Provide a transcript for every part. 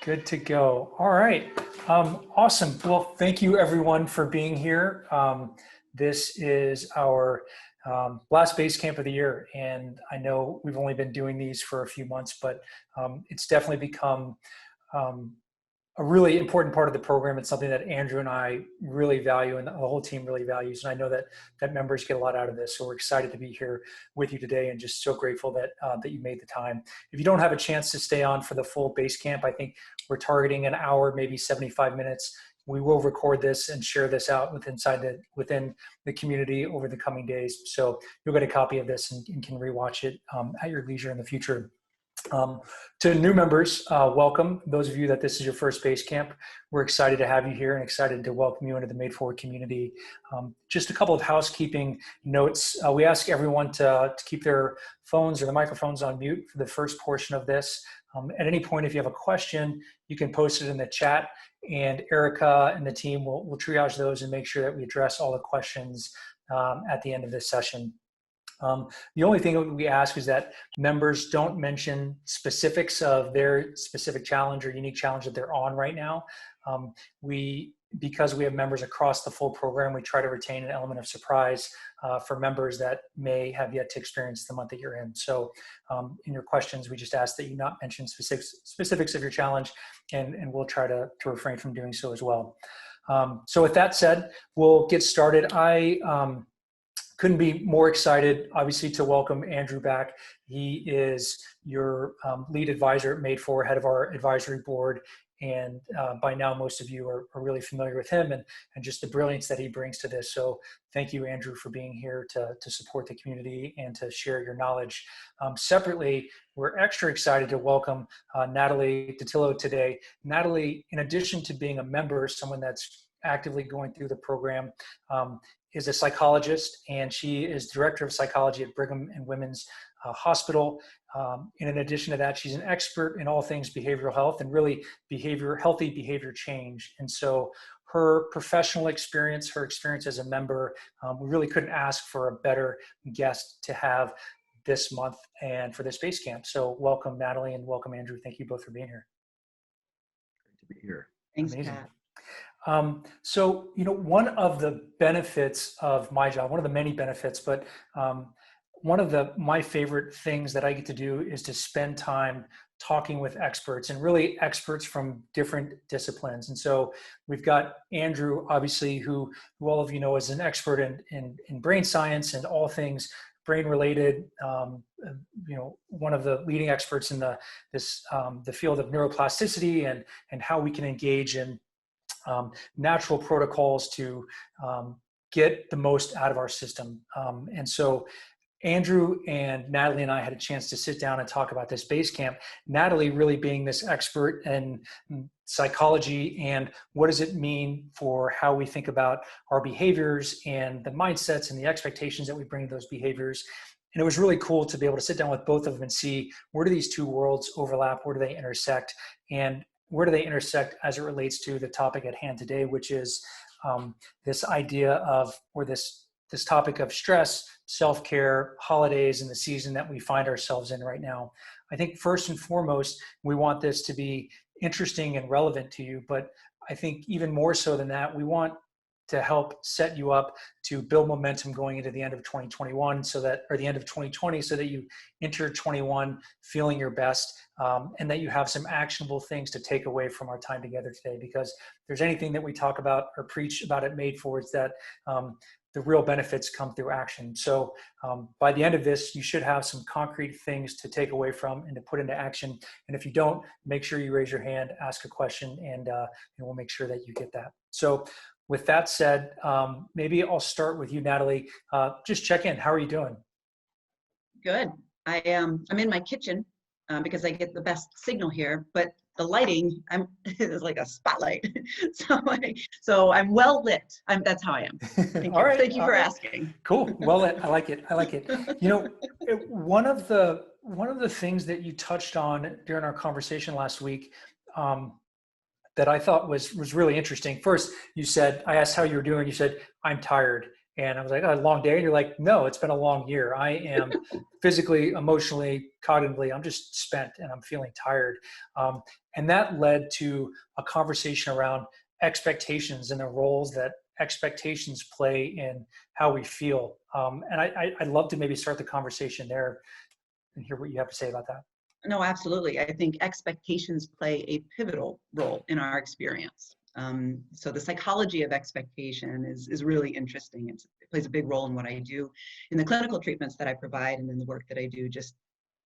Good to go. All right. Awesome. Well, thank you everyone for being here. This is our last Basecamp of the year. And I know we've only been doing these for a few months, but it's definitely become a really important part of the program. It's something that Andrew and I really value and the whole team really values. And I know that members get a lot out of this. So we're excited to be here with you today and just so grateful that you made the time. If you don't have a chance to stay on for the full Basecamp, I think we're targeting an hour, maybe 75 minutes. We will record this and share this out within the community over the coming days. So you'll get a copy of this and can rewatch it at your leisure in the future. To new members, welcome. Those of you that this is your first Basecamp, we're excited to have you here and excited to welcome you into the Madefor community. Just a couple of housekeeping notes. We ask everyone to keep their phones or the microphones on mute for the first portion of this. At any point, if you have a question, you can post it in the chat, and Erica and the team will triage those and make sure that we address all the questions at the end of this session. The only thing that we ask is that members don't mention specifics of their specific challenge or unique challenge that they're on right now. Because we have members across the full program, we try to retain an element of surprise for members that may have yet to experience the month that you're in. So in your questions, we just ask that you not mention specifics of your challenge, and we'll try to refrain from doing so as well. So with that said, we'll get started. I couldn't be more excited, obviously, to welcome Andrew back. He is your lead advisor at Madefor, head of our advisory board. And by now, most of you are really familiar with him and just the brilliance that he brings to this. So thank you, Andrew, for being here to support the community and to share your knowledge. Separately, we're extra excited to welcome Natalie Ditilo today. Natalie, in addition to being a member, someone that's actively going through the program, is a psychologist, and she is director of psychology at Brigham and Women's Hospital. And in addition to that, she's an expert in all things behavioral health and really healthy behavior change. And so her professional experience, her experience as a member, we really couldn't ask for a better guest to have this month and for this Basecamp. So welcome, Natalie, and welcome, Andrew. Thank you both for being here. Great to be here. Thanks, Amazing. Pat. So, one of the benefits of my job, one of the many benefits, but one of my favorite things that I get to do is to spend time talking with experts, and really experts from different disciplines. And so we've got Andrew, obviously, who all of you know is an expert in brain science and all things brain related, one of the leading experts in the field of neuroplasticity and how we can engage in natural protocols to get the most out of our system. And so Andrew and Natalie and I had a chance to sit down and talk about this Basecamp. Natalie really being this expert in psychology and what does it mean for how we think about our behaviors and the mindsets and the expectations that we bring to those behaviors. And it was really cool to be able to sit down with both of them and see where do these two worlds overlap, where do they intersect, and where do they intersect as it relates to the topic at hand today, which is this idea of, or this topic of stress, self-care, holidays, and the season that we find ourselves in right now. I think first and foremost, we want this to be interesting and relevant to you, but I think even more so than that, we want to help set you up to build momentum going into the end of 2021 or the end of 2020, so that you enter 21 feeling your best, and that you have some actionable things to take away from our time together today. Because if there's anything that we talk about or preach about at Madefor, it's that the real benefits come through action. So by the end of this, you should have some concrete things to take away from and to put into action. And if you don't, make sure you raise your hand, ask a question, and we'll make sure that you get that. So with that said, maybe I'll start with you, Natalie. Just check in. How are you doing? Good. I'm in my kitchen because I get the best signal here, but the lighting is like a spotlight. so I'm well lit. That's how I am. Thank you. All right. Thank you for asking. Cool. Well lit. I like it. One of the things that you touched on during our conversation last week that I thought was really interesting. First, I asked how you were doing. You said, I'm tired. And I was like, oh, a long day. And you're like, no, it's been a long year. I am physically, emotionally, cognitively, I'm just spent and I'm feeling tired. And that led to a conversation around expectations and the roles that expectations play in how we feel. And I'd love to maybe start the conversation there and hear what you have to say about that. No, absolutely. I think expectations play a pivotal role in our experience. So the psychology of expectation is really interesting. It plays a big role in what I do in the clinical treatments that I provide and in the work that I do, just,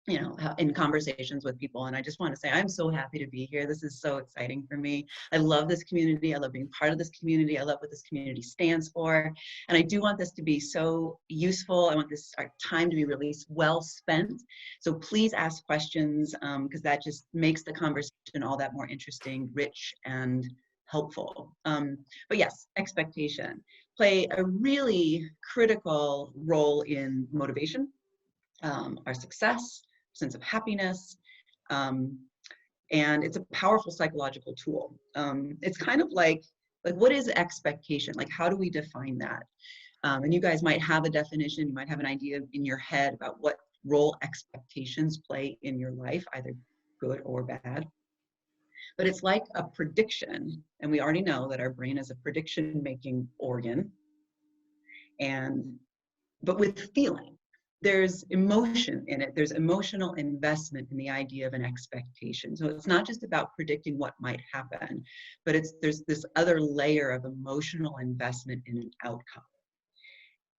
you know, in conversations with people. And I just want to say, I'm so happy to be here. This is so exciting for me. I love this community. I love being part of this community. I love what this community stands for. And I do want this to be so useful. I want this our time to be really well spent. So please ask questions, because that just makes the conversation all that more interesting, rich, and helpful. But yes, expectation play a really critical role in motivation, our success, sense of happiness, and it's a powerful psychological tool. It's kind of like what is expectation? Like, how do we define that? And you guys might have a definition, you might have an idea in your head about what role expectations play in your life, either good or bad. But it's like a prediction, and we already know that our brain is a prediction-making organ, but with feeling. There's emotion in it. There's emotional investment in the idea of an expectation. So it's not just about predicting what might happen, but there's this other layer of emotional investment in an outcome.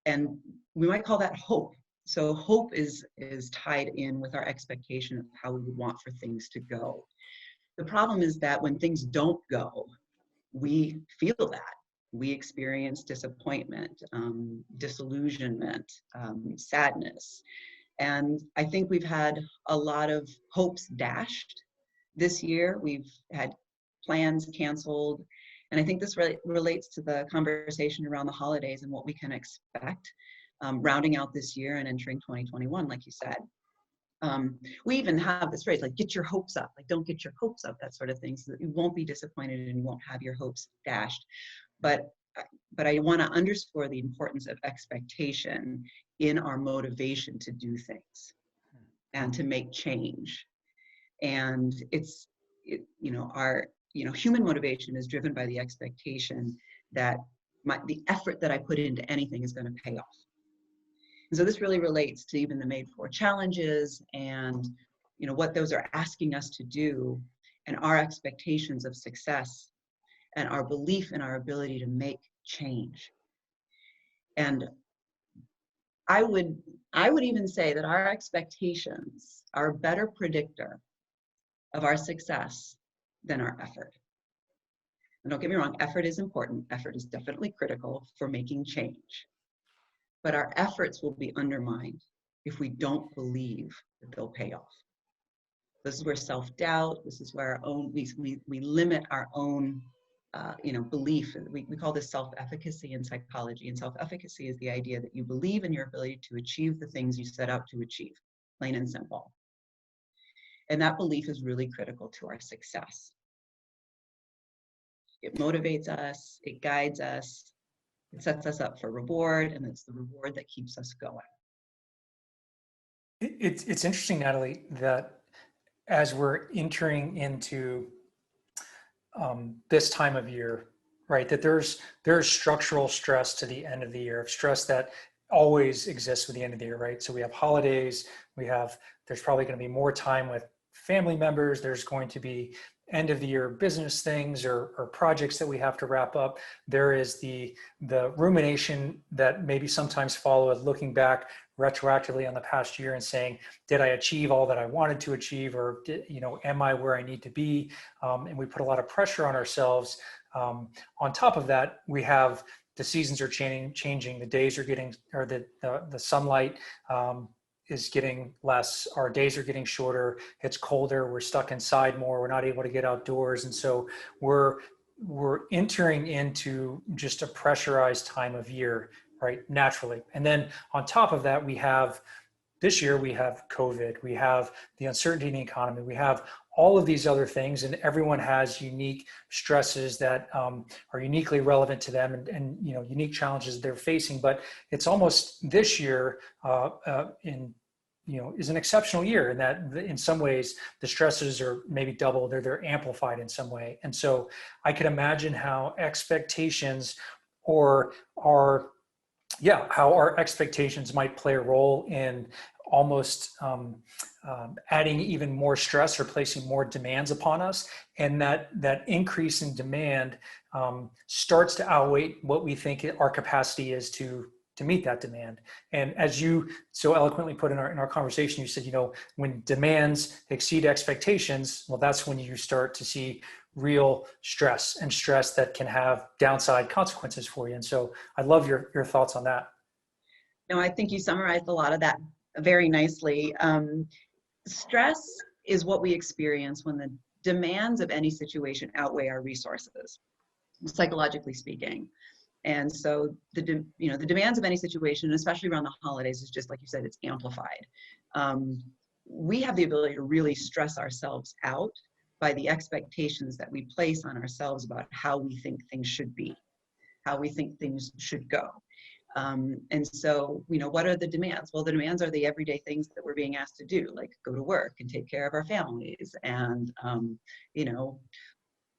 And we might call that hope. So hope is tied in with our expectation of how we would want for things to go. The problem is that when things don't go, we feel that. We experience disappointment, disillusionment, sadness. And I think we've had a lot of hopes dashed this year. We've had plans canceled. And I think this relates to the conversation around the holidays and what we can expect, rounding out this year and entering 2021, like you said. We even have this phrase, like, get your hopes up, like, don't get your hopes up, that sort of thing, so that you won't be disappointed and you won't have your hopes dashed. But I want to underscore the importance of expectation in our motivation to do things and to make change. And human motivation is driven by the expectation that the effort that I put into anything is going to pay off. And so this really relates to even the Madefor challenges and, what those are asking us to do, and our expectations of success and our belief in our ability to make change. And I would even say that our expectations are a better predictor of our success than our effort. And don't get me wrong, effort is important. Effort is definitely critical for making change. But our efforts will be undermined if we don't believe that they'll pay off. This is where self-doubt, this is where we limit our own belief. We call this self-efficacy in psychology. And self-efficacy is the idea that you believe in your ability to achieve the things you set out to achieve, plain and simple. And that belief is really critical to our success. It motivates us, it guides us, it sets us up for reward, and it's the reward that keeps us going. It's interesting, Natalie, that as we're entering into this time of year, right, that there's structural stress to the end of the year, stress that always exists with the end of the year, right? So we have holidays, there's probably going to be more time with family members, there's going to be end of the year business things or projects that we have to wrap up. There is the rumination that maybe sometimes follow as looking back retroactively on the past year and saying, did I achieve all that I wanted to achieve, or am I where I need to be? And we put a lot of pressure on ourselves. On top of that, we have the seasons are changing, the days are getting, or the sunlight is getting less, our days are getting shorter, it's colder, we're stuck inside more, we're not able to get outdoors. And so we're entering into just a pressurized time of year, right, naturally. And then on top of that, we have this year we have COVID, we have the uncertainty in the economy, we have all of these other things, and everyone has unique stresses that are uniquely relevant to them, and unique challenges they're facing. But it's almost this year is an exceptional year in that in some ways the stresses are maybe doubled or they're amplified in some way. And so I could imagine how expectations how our expectations might play a role in almost adding even more stress or placing more demands upon us. And that increase in demand starts to outweigh what we think our capacity is to meet that demand. And as you so eloquently put in our conversation, you said, when demands exceed expectations, well, that's when you start to see real stress, and stress that can have downside consequences for you. And so I love your thoughts on that. No, I think you summarized a lot of that very nicely. Stress is what we experience when the demands of any situation outweigh our resources, psychologically speaking. And so the demands of any situation, especially around the holidays, is just like you said, it's amplified. We have the ability to really stress ourselves out by the expectations that we place on ourselves about how we think things should be, how we think things should go. And so, what are the demands? Well, the demands are the everyday things that we're being asked to do, like go to work and take care of our families and,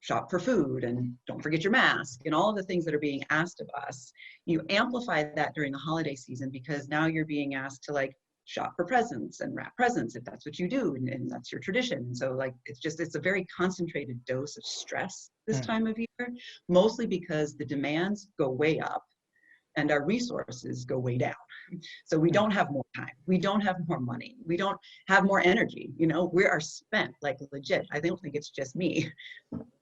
shop for food and don't forget your mask and all of the things that are being asked of us. You amplify that during the holiday season because now you're being asked to shop for presents and wrap presents if that's what you do and that's your tradition. So it's a very concentrated dose of stress this time of year, mostly because the demands go way up and our resources go way down. So we don't have more time. We don't have more money. We don't have more energy. We are spent, legit. I don't think it's just me.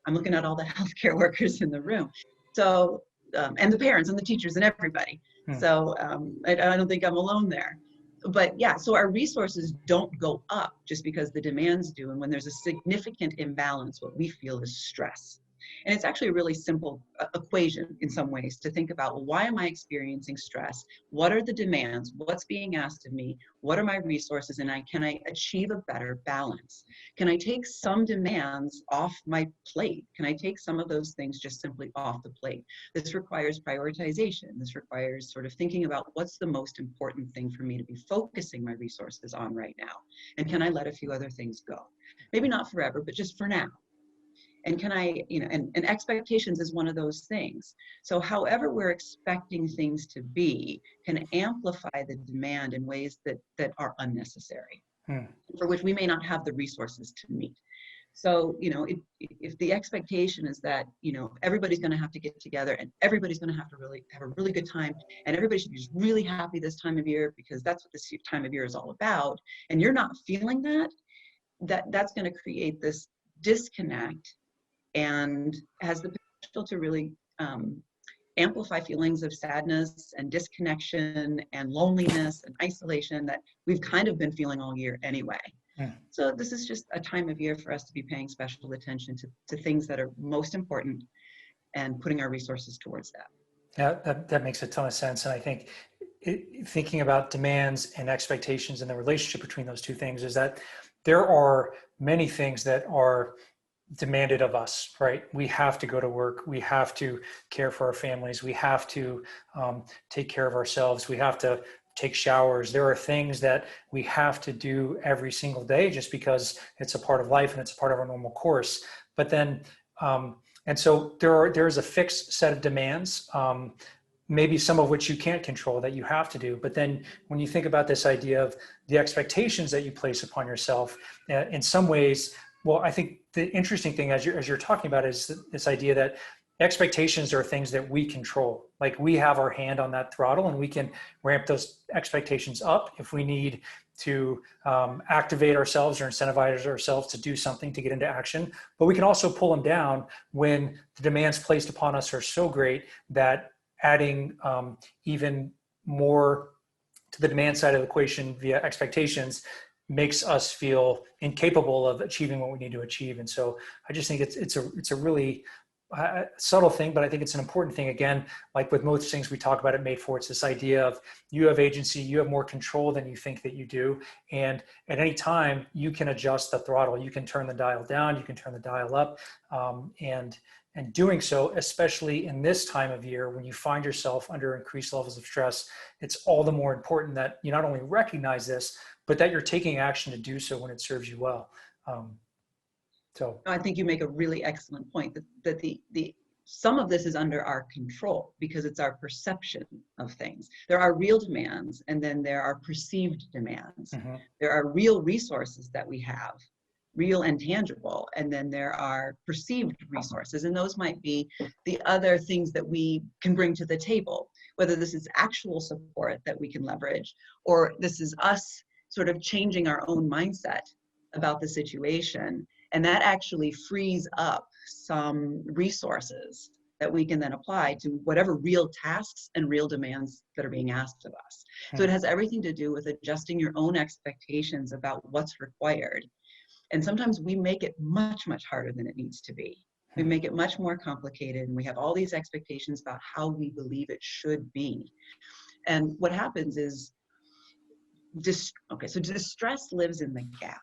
I'm looking at all the healthcare workers in the room. So, and the parents and the teachers and everybody. So I don't think I'm alone there. But yeah, so our resources don't go up just because the demands do. And when there's a significant imbalance, what we feel is stress. And it's actually a really simple equation in some ways to think about, well, why am I experiencing stress? What are the demands? What's being asked of me? What are my resources? And can I achieve a better balance? Can I take some demands off my plate? Can I take some of those things just simply off the plate? This requires prioritization. This requires sort of thinking about what's the most important thing for me to be focusing my resources on right now? And can I let a few other things go? Maybe not forever, but just for now. And can I, and expectations is one of those things. So however we're expecting things to be can amplify the demand in ways that are unnecessary, for which we may not have the resources to meet. So, if the expectation is that, everybody's going to have to get together and everybody's going to have a really good time and everybody should be just really happy this time of year because that's what this time of year is all about, and you're not feeling that's going to create this disconnect and has the potential to really amplify feelings of sadness and disconnection and loneliness and isolation that we've kind of been feeling all year anyway. So this is just a time of year for us to be paying special attention to things that are most important and putting our resources towards that. Yeah, that makes a ton of sense. And I think thinking about demands and expectations and the relationship between those two things is that there are many things that are demanded of us, right? We have to go to work. We have to care for our families. We have to take care of ourselves. We have to take showers. There are things that we have to do every single day just because it's a part of life and it's a part of our normal course. But then, and so there's a fixed set of demands, maybe some of which you can't control that you have to do. But then when you think about this idea of the expectations that you place upon yourself, in some ways, well, I think the interesting thing as you're talking about is this idea that expectations are things that we control. Like we have our hand on that throttle and we can ramp those expectations up if we need to activate ourselves or incentivize ourselves to do something to get into action. But we can also pull them down when the demands placed upon us are so great that adding even more to the demand side of the equation via expectations makes us feel incapable of achieving what we need to achieve. And so I just think it's a really subtle thing, but I think it's an important thing. Again, like with most things we talk about at Madefor, it's this idea of you have agency, you have more control than you think that you do. And at any time you can adjust the throttle, you can turn the dial down, you can turn the dial up. And doing so, especially in this time of year, when you find yourself under increased levels of stress, it's all the more important that you not only recognize this, but that you're taking action to do so when it serves you well. So I think you make a really excellent point that some of this is under our control because it's our perception of things. There are real demands, and then there are perceived demands. mm-hmm. There are real resources that we have, real and tangible, and then there are perceived resources, and those might be the other things that we can bring to the table, whether this is actual support that we can leverage, or this is us sort of changing our own mindset about the situation. And that actually frees up some resources that we can then apply to whatever real tasks and real demands that are being asked of us. So it has everything to do with adjusting your own expectations about what's required. And sometimes we make it much, much harder than it needs to be. We make it much more complicated, and we have all these expectations about how we believe it should be. And what happens is, so distress lives in the gap.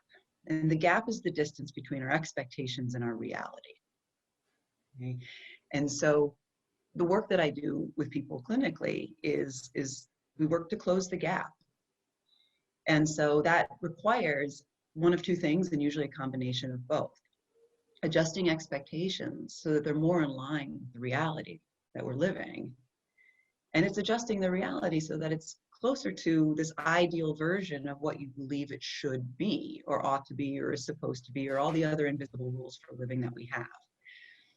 And the gap is the distance between our expectations and our reality. Okay? And so the work that I do with people clinically is we work to close the gap. And so that requires one of two things, and usually a combination of both. Adjusting expectations so that they're more in line with the reality that we're living. And it's adjusting the reality so that it's closer to this ideal version of what you believe it should be, or ought to be, or is supposed to be, or all the other invisible rules for living that we have.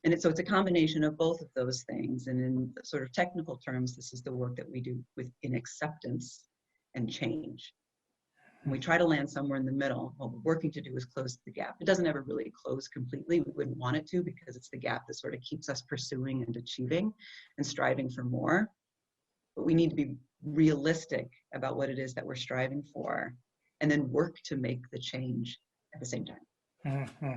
And so it's a combination of both of those things. And in sort of technical terms, this is the work that we do in acceptance and change. And we try to land somewhere in the middle. What we're working to do is close the gap. It doesn't ever really close completely. We wouldn't want it to, because it's the gap that sort of keeps us pursuing and achieving and striving for more. But we need to be realistic about what it is that we're striving for, and then work to make the change at the same time. Mm-hmm.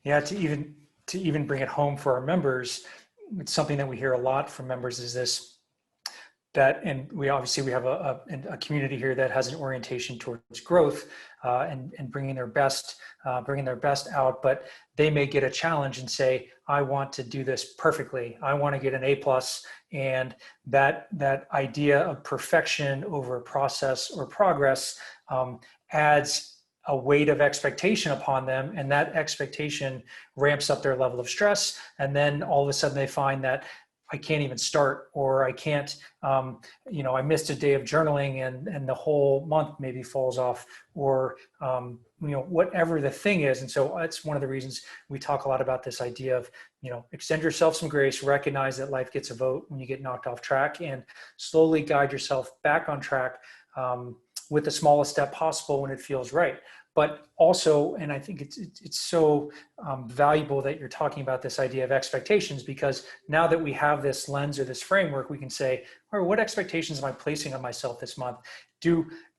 Yeah, to even bring it home for our members, it's something that we hear a lot from members is this, that, and we have a community here that has an orientation towards growth and bringing their best out, but they may get a challenge and say, I want to do this perfectly. I want to get an A+, and that idea of perfection over process or progress adds a weight of expectation upon them, and that expectation ramps up their level of stress. And then all of a sudden they find that I can't even start, or I can't, I missed a day of journaling and the whole month maybe falls off, or, whatever the thing is. And so that's one of the reasons we talk a lot about this idea of, extend yourself some grace, recognize that life gets a vote when you get knocked off track, and slowly guide yourself back on track with the smallest step possible when it feels right. But also, and I think it's so valuable that you're talking about this idea of expectations, because now that we have this lens or this framework, we can say, all right, what expectations am I placing on myself this month?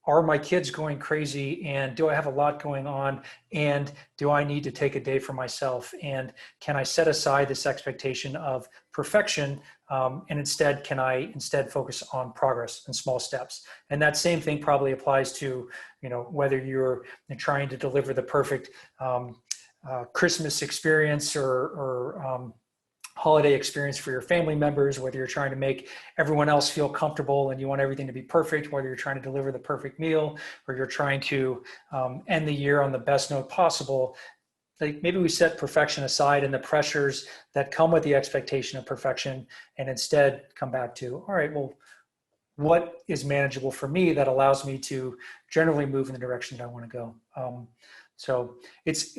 Are my kids going crazy, and do I have a lot going on, and do I need to take a day for myself? And can I set aside this expectation of perfection, and can I instead focus on progress and small steps? And that same thing probably applies to, whether you're trying to deliver the perfect Christmas experience or holiday experience for your family members, whether you're trying to make everyone else feel comfortable and you want everything to be perfect, whether you're trying to deliver the perfect meal, or you're trying to end the year on the best note possible. Like, maybe we set perfection aside and the pressures that come with the expectation of perfection, and instead come back to, all right, well, what is manageable for me that allows me to generally move in the direction that I want to go? So it's,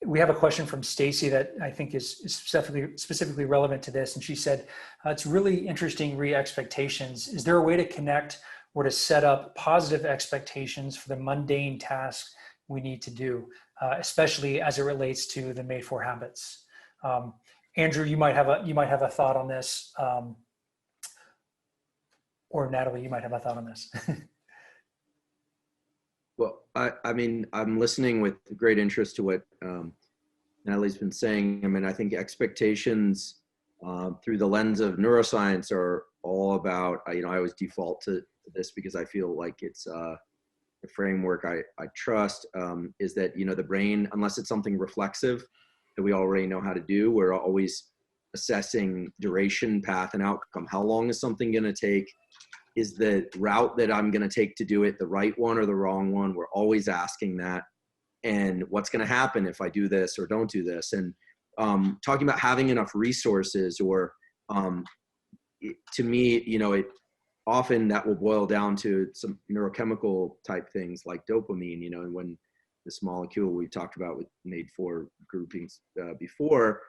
we have a question from Stacy that I think is specifically relevant to this. And she said, it's really interesting re-expectations. Is there a way to connect or to set up positive expectations for the mundane tasks we need to do, especially as it relates to the Madefor habits? Andrew, you might have a thought on this, or Natalie, you might have a thought on this. Well, I'm listening with great interest to what Natalie's been saying. I mean, I think expectations through the lens of neuroscience are all about, I always default to this because I feel like it's the framework I trust, is that, the brain, unless it's something reflexive that we already know how to do, we're always assessing duration, path, and outcome. How long is something going to take? Is the route that I'm going to take to do it the right one or the wrong one? We're always asking that. And what's going to happen if I do this or don't do this? And talking about having enough resources, or to me, often that will boil down to some neurochemical type things like dopamine, and when this molecule we talked about with Madefor groupings before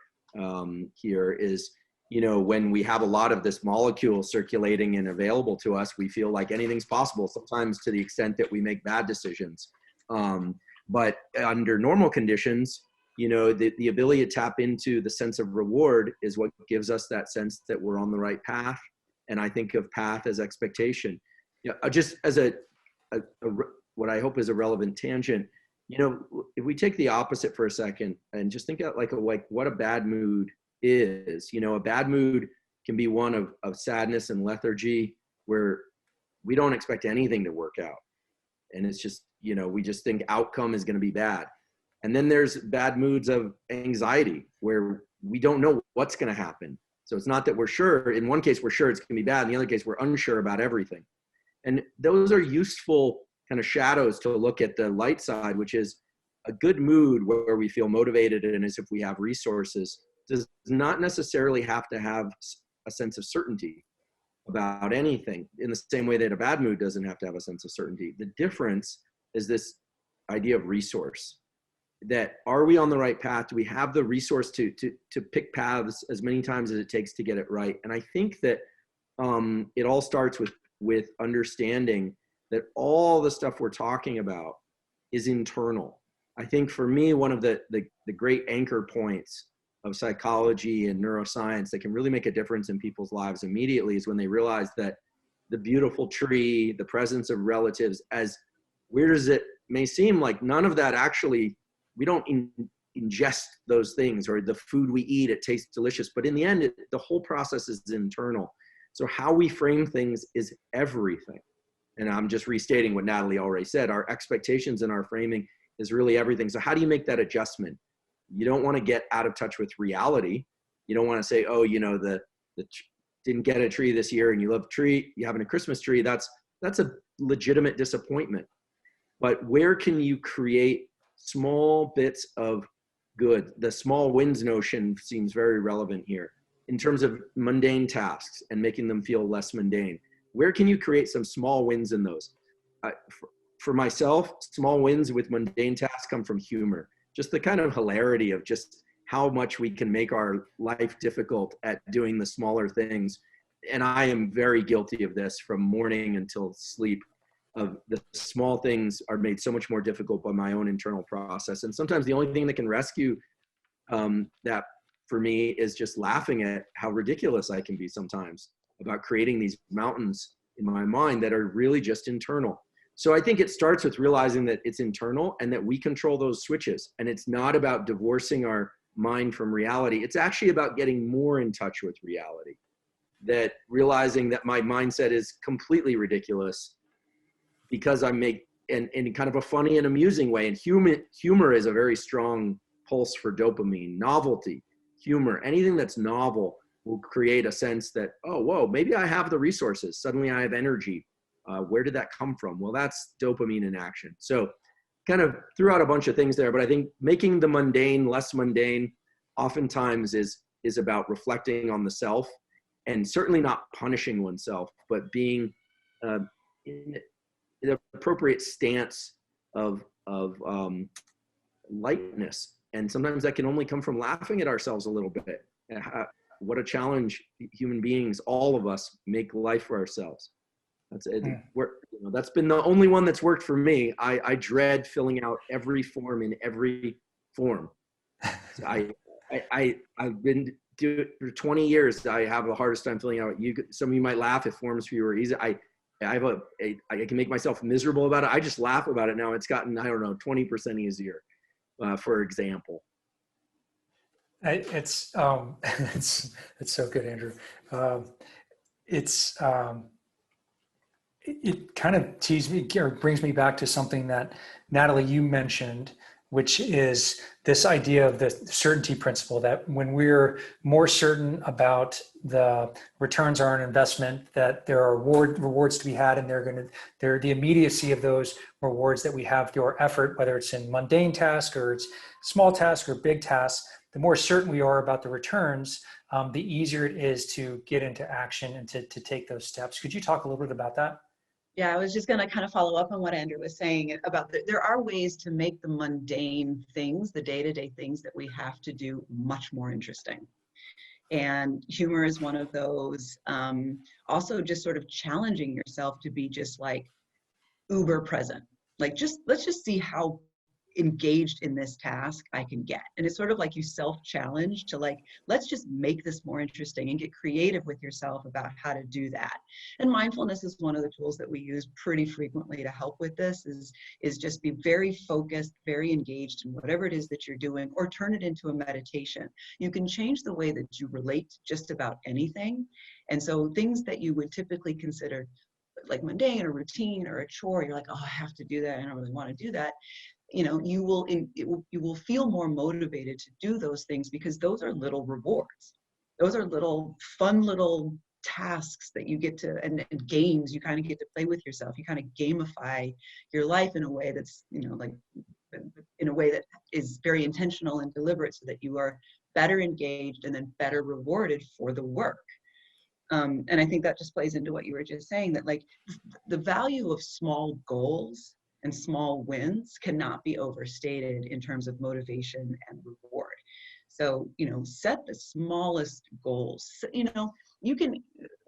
here is, when we have a lot of this molecule circulating and available to us, we feel like anything's possible, sometimes to the extent that we make bad decisions. But under normal conditions, the ability to tap into the sense of reward is what gives us that sense that we're on the right path. And I think of path as expectation. Just as what I hope is a relevant tangent, if we take the opposite for a second and just think about like what a bad mood is. A bad mood can be one of sadness and lethargy, where we don't expect anything to work out. And it's just, we just think outcome is going to be bad. And then there's bad moods of anxiety, where we don't know what's going to happen. So it's not that we're sure. In one case, we're sure it's going to be bad. In the other case, we're unsure about everything. And those are useful kind of shadows to look at the light side, which is a good mood where we feel motivated, and as if we have resources, does not necessarily have to have a sense of certainty about anything, in the same way that a bad mood doesn't have to have a sense of certainty. The difference is this idea of resource. That are we on the right path? Do we have the resource to pick paths as many times as it takes to get it right? And I think that it all starts with understanding that all the stuff we're talking about is internal. I think for me, one of the great anchor points of psychology and neuroscience that can really make a difference in people's lives immediately is when they realize that the beautiful tree, the presence of relatives, as weird as it may seem, like none of that actually, we don't ingest those things, or the food we eat, it tastes delicious. But in the end, the whole process is internal. So how we frame things is everything. And I'm just restating what Natalie already said. Our expectations and our framing is really everything. So how do you make that adjustment? You don't want to get out of touch with reality. You don't want to say, oh, the didn't get a tree this year and you love tree, you having a Christmas tree. That's a legitimate disappointment. But where can you create small bits of good? The small wins notion seems very relevant here in terms of mundane tasks and making them feel less mundane. Where can you create some small wins in those? For myself, small wins with mundane tasks come from humor. Just the kind of hilarity of just how much we can make our life difficult at doing the smaller things. And I am very guilty of this from morning until sleep. Of the small things are made so much more difficult by my own internal process. And sometimes the only thing that can rescue that for me is just laughing at how ridiculous I can be sometimes about creating these mountains in my mind that are really just internal. So I think it starts with realizing that it's internal and that we control those switches. And it's not about divorcing our mind from reality. It's actually about getting more in touch with reality. That realizing that my mindset is completely ridiculous because I make, and in kind of a funny and amusing way. And humor is a very strong pulse for dopamine. Novelty, humor, anything that's novel will create a sense that, oh, whoa, maybe I have the resources. Suddenly I have energy. Where did that come from? Well, that's dopamine in action. So kind of threw out a bunch of things there, but I think making the mundane less mundane oftentimes is about reflecting on the self, and certainly not punishing oneself, but being in the appropriate stance of lightness. And sometimes that can only come from laughing at ourselves a little bit. What a challenge human beings, all of us, make life for ourselves. That's it. That's been the only one that's worked for me. I dread filling out every form in every form. So I've been doing it for 20 years. I have the hardest time filling out. Some of you might laugh if forms for you are easy. I can make myself miserable about it. I just laugh about it now. It's gotten, I don't know, 20% easier, for example. It's it's so good, Andrew. Um, it's it kind of teases me or brings me back to something that Natalie, you mentioned, which is this idea of the certainty principle, that when we're more certain about the returns on our investment, that there are rewards to be had, and they're the immediacy of those rewards that we have through our effort, whether it's in mundane tasks or it's small tasks or big tasks. The more certain we are about the returns, the easier it is to get into action and to take those steps. Could you talk a little bit about that? Yeah, I was just going to kind of follow up on what Andrew was saying about there are ways to make the mundane things, the day-to-day things that we have to do, much more interesting. And humor is one of those. Also, just sort of challenging yourself to be just like uber present. Like, let's just see how engaged in this task I can get. And it's sort of like you self-challenge to like, let's just make this more interesting and get creative with yourself about how to do that. And mindfulness is one of the tools that we use pretty frequently to help with this, is just be very focused, very engaged in whatever it is that you're doing, or turn it into a meditation. You can change the way that you relate to just about anything. And so things that you would typically consider like mundane or routine or a chore, you're like, oh, I have to do that, I don't really want to do that. You know, you will feel more motivated to do those things, because those are little rewards. Those are little fun little tasks that you get to, and games you kind of get to play with yourself. You kind of gamify your life in a way that's, you know, like in a way that is very intentional and deliberate, so that you are better engaged and then better rewarded for the work. And I think that just plays into what you were just saying, that like the value of small goals and small wins cannot be overstated in terms of motivation and reward. So, you know, set the smallest goals. You know, you can,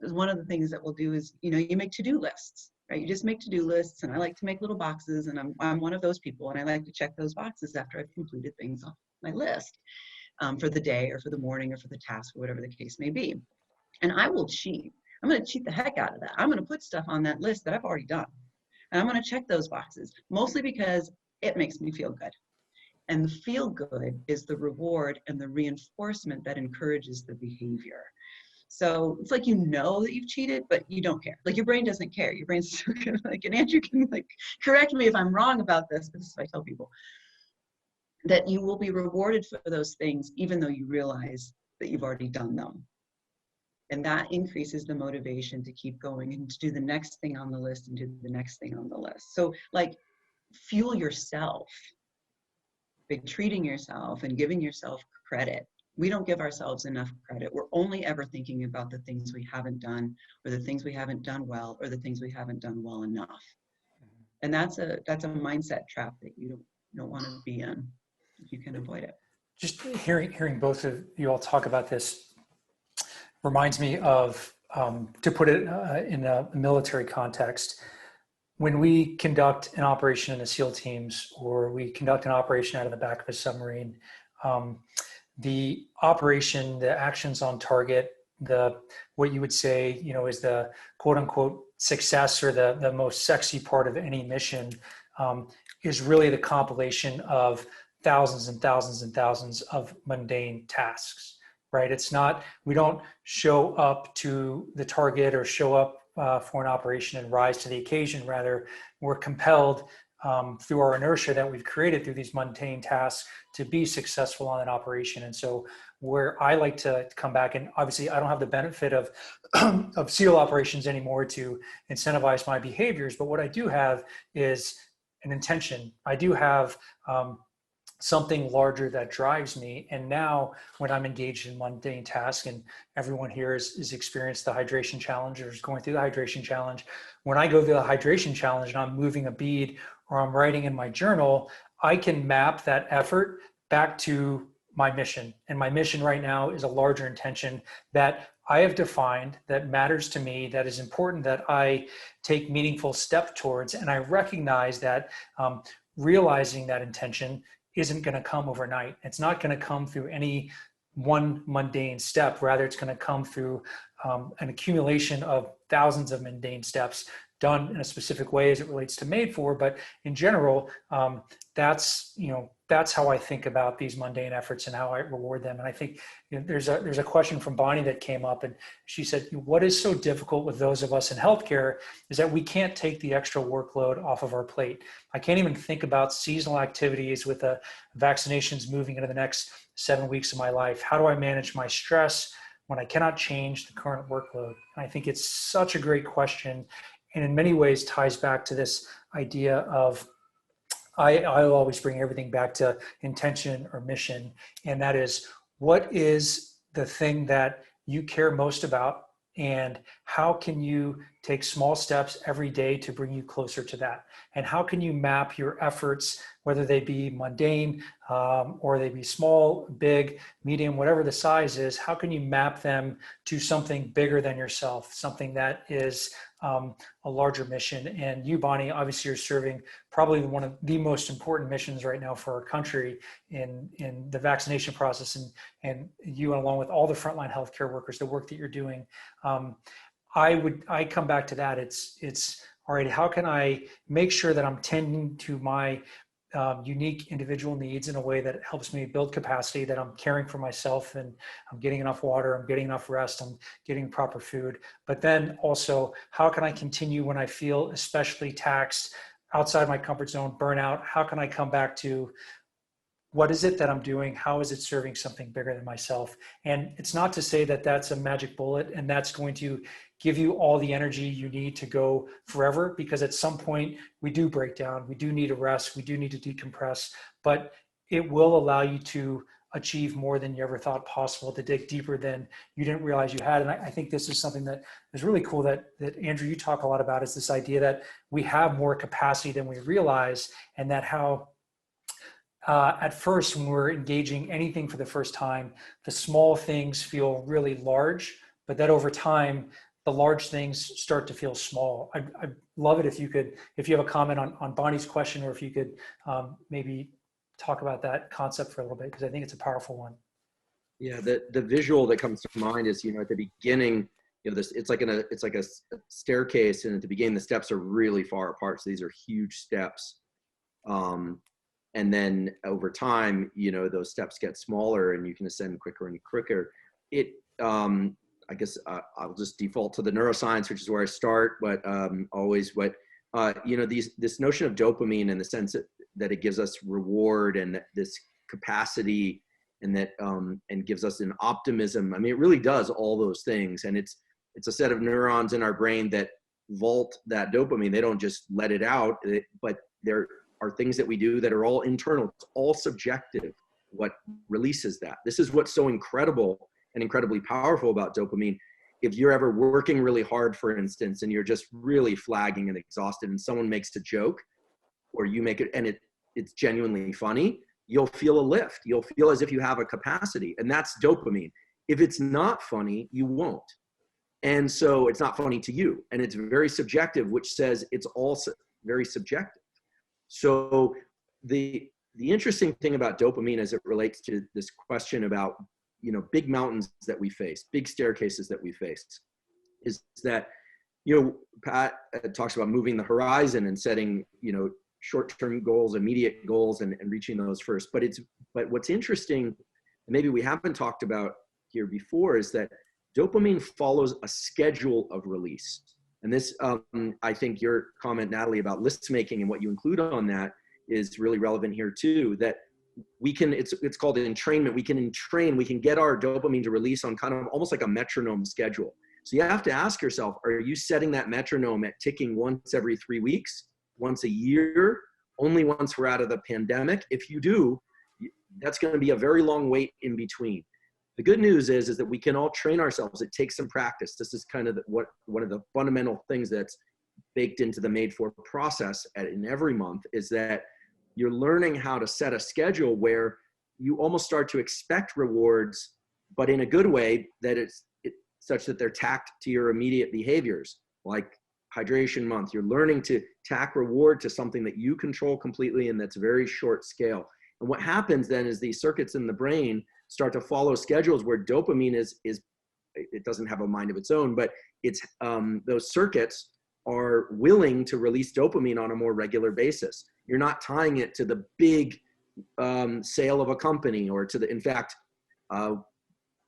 one of the things that we'll do is, you know, you make to-do lists, right? You just make to-do lists, and I like to make little boxes, and I'm one of those people, and I like to check those boxes after I've completed things off my list for the day or for the morning or for the task or whatever the case may be. And I will cheat. I'm going to cheat the heck out of that. I'm going to put stuff on that list that I've already done. And I'm going to check those boxes, mostly because it makes me feel good. And the feel good is the reward and the reinforcement that encourages the behavior. So it's like, you know that you've cheated, but you don't care. Like, your brain doesn't care. Your brain's still gonna, like, and Andrew can like correct me if I'm wrong about this, but this is what I tell people, that you will be rewarded for those things, even though you realize that you've already done them. And that increases the motivation to keep going and to do the next thing on the list and do the next thing on the list. So like, fuel yourself by treating yourself and giving yourself credit. We don't give ourselves enough credit. We're only ever thinking about the things we haven't done, or the things we haven't done well, or the things we haven't done well enough. And that's a mindset trap that you don't want to be in if you can avoid it. Just hearing both of you all talk about this reminds me of, to put it in a military context, when we conduct an operation in the SEAL teams, or we conduct an operation out of the back of a submarine, the operation, the actions on target, what you would say, you know, is the quote unquote success, or the most sexy part of any mission, is really the compilation of thousands and thousands and thousands of mundane tasks. Right? It's not, we don't show up to the target or show up for an operation and rise to the occasion. Rather, we're compelled through our inertia that we've created through these mundane tasks to be successful on an operation. And so where I like to come back, and obviously I don't have the benefit of, of SEAL operations anymore to incentivize my behaviors, but what I do have is an intention. I do have something larger that drives me. And now when I'm engaged in mundane tasks, and everyone here has experienced the hydration challenge or is going through the hydration challenge, when I go through the hydration challenge and I'm moving a bead or I'm writing in my journal, I can map that effort back to my mission. And my mission right now is a larger intention that I have defined, that matters to me, that is important, that I take meaningful steps towards. And I recognize that realizing that intention isn't going to come overnight. It's not going to come through any one mundane step. Rather, it's going to come through an accumulation of thousands of mundane steps done in a specific way as it relates to Madefor. But in general, that's, you know, that's how I think about these mundane efforts and how I reward them. And I think there's a question from Bonnie that came up, and she said, what is so difficult with those of us in healthcare is that we can't take the extra workload off of our plate. I can't even think about seasonal activities with the vaccinations moving into the next 7 weeks of my life. How do I manage my stress when I cannot change the current workload? And I think it's such a great question, and in many ways ties back to this idea of I'll always bring everything back to intention or mission. And that is, what is the thing that you care most about? And how can you take small steps every day to bring you closer to that? And how can you map your efforts, whether they be mundane or they be small, big, medium, whatever the size is, how can you map them to something bigger than yourself, something that is a larger mission? And you, Bonnie, obviously you're serving probably one of the most important missions right now for our country in the vaccination process, and you, along with all the frontline healthcare workers, the work that you're doing. I come back to that. It's all right, how can I make sure that I'm tending to my unique individual needs in a way that helps me build capacity, that I'm caring for myself and I'm getting enough water, I'm getting enough rest, I'm getting proper food. But then also, how can I continue when I feel especially taxed, outside my comfort zone, burnout? How can I come back to what is it that I'm doing? How is it serving something bigger than myself? And it's not to say that that's a magic bullet and that's going to give you all the energy you need to go forever, because at some point we do break down, we do need a rest, we do need to decompress, but it will allow you to achieve more than you ever thought possible, to dig deeper than you didn't realize you had. And I think this is something that is really cool that Andrew, you talk a lot about, is this idea that we have more capacity than we realize, and that how at first, when we're engaging anything for the first time, the small things feel really large, but that over time, the large things start to feel small. I'd love it if you have a comment on Bonnie's question, or if you could maybe talk about that concept for a little bit, because I think it's a powerful one. Yeah, the visual that comes to mind is, at the beginning, it's like a staircase, and at the beginning, the steps are really far apart. So these are huge steps. And then over time, those steps get smaller and you can ascend quicker and quicker. I guess I'll just default to the neuroscience, which is where I start, but this notion of dopamine, in the sense that it gives us reward and this capacity, and that and gives us an optimism. I mean, it really does all those things. And it's a set of neurons in our brain that vault that dopamine. They don't just let it out, but there are things that we do that are all internal. It's all subjective, what releases that. This is what's so incredible and incredibly powerful about dopamine. If you're ever working really hard, for instance, and you're just really flagging and exhausted, and someone makes a joke, or you make it and it's genuinely funny, you'll feel a lift. You'll feel as if you have a capacity, and that's dopamine. If it's not funny, you won't. And so it's not funny to you, and it's very subjective, which says it's also very subjective. So the interesting thing about dopamine, as it relates to this question about, big mountains that we face, big staircases that we face, is that, Pat talks about moving the horizon and setting, short-term goals, immediate goals, and reaching those first. But what's interesting, and maybe we haven't talked about here before, is that dopamine follows a schedule of release. And this, I think your comment, Natalie, about list making and what you include on that is really relevant here too, that we can, it's called entrainment. We can get our dopamine to release on kind of almost like a metronome schedule. So you have to ask yourself, are you setting that metronome at ticking once every 3 weeks, once a year, only once we're out of the pandemic? If you do, that's going to be a very long wait in between. The good news is that we can all train ourselves. It takes some practice. This is kind of one of the fundamental things that's baked into the Madefor process in every month, is that you're learning how to set a schedule where you almost start to expect rewards, but in a good way, that it's such that they're tacked to your immediate behaviors. Like hydration month, you're learning to tack reward to something that you control completely, and that's very short scale. And what happens then is these circuits in the brain start to follow schedules where dopamine is it doesn't have a mind of its own, but it's those circuits are willing to release dopamine on a more regular basis. You're not tying it to the big sale of a company, or to the, in fact,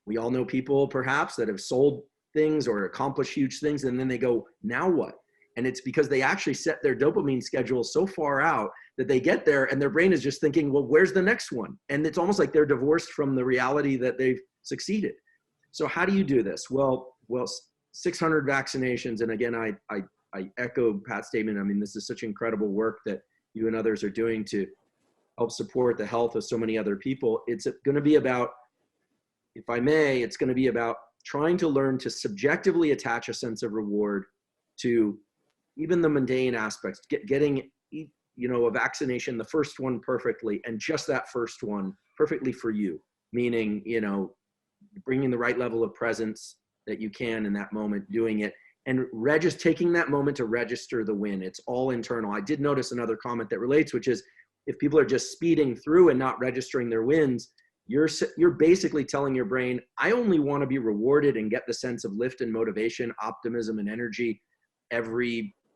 we all know people perhaps that have sold things or accomplished huge things, and then they go, now what? And it's because they actually set their dopamine schedule so far out that they get there and their brain is just thinking, well, where's the next one? And it's almost like they're divorced from the reality that they've succeeded. So how do you do this? Well, 600 vaccinations. And again, I echo Pat's statement. I mean, this is such incredible work that you and others are doing to help support the health of so many other people. It's going to be about, if I may, it's going to be about trying to learn to subjectively attach a sense of reward to even the mundane aspects, getting, a vaccination, the first one perfectly, and just that first one perfectly for you, meaning, bringing the right level of presence that you can in that moment, doing it, and taking that moment to register the win. It's all internal. I did notice another comment that relates, which is if people are just speeding through and not registering their wins, you're basically telling your brain, I only want to be rewarded and get the sense of lift and motivation, optimism and energy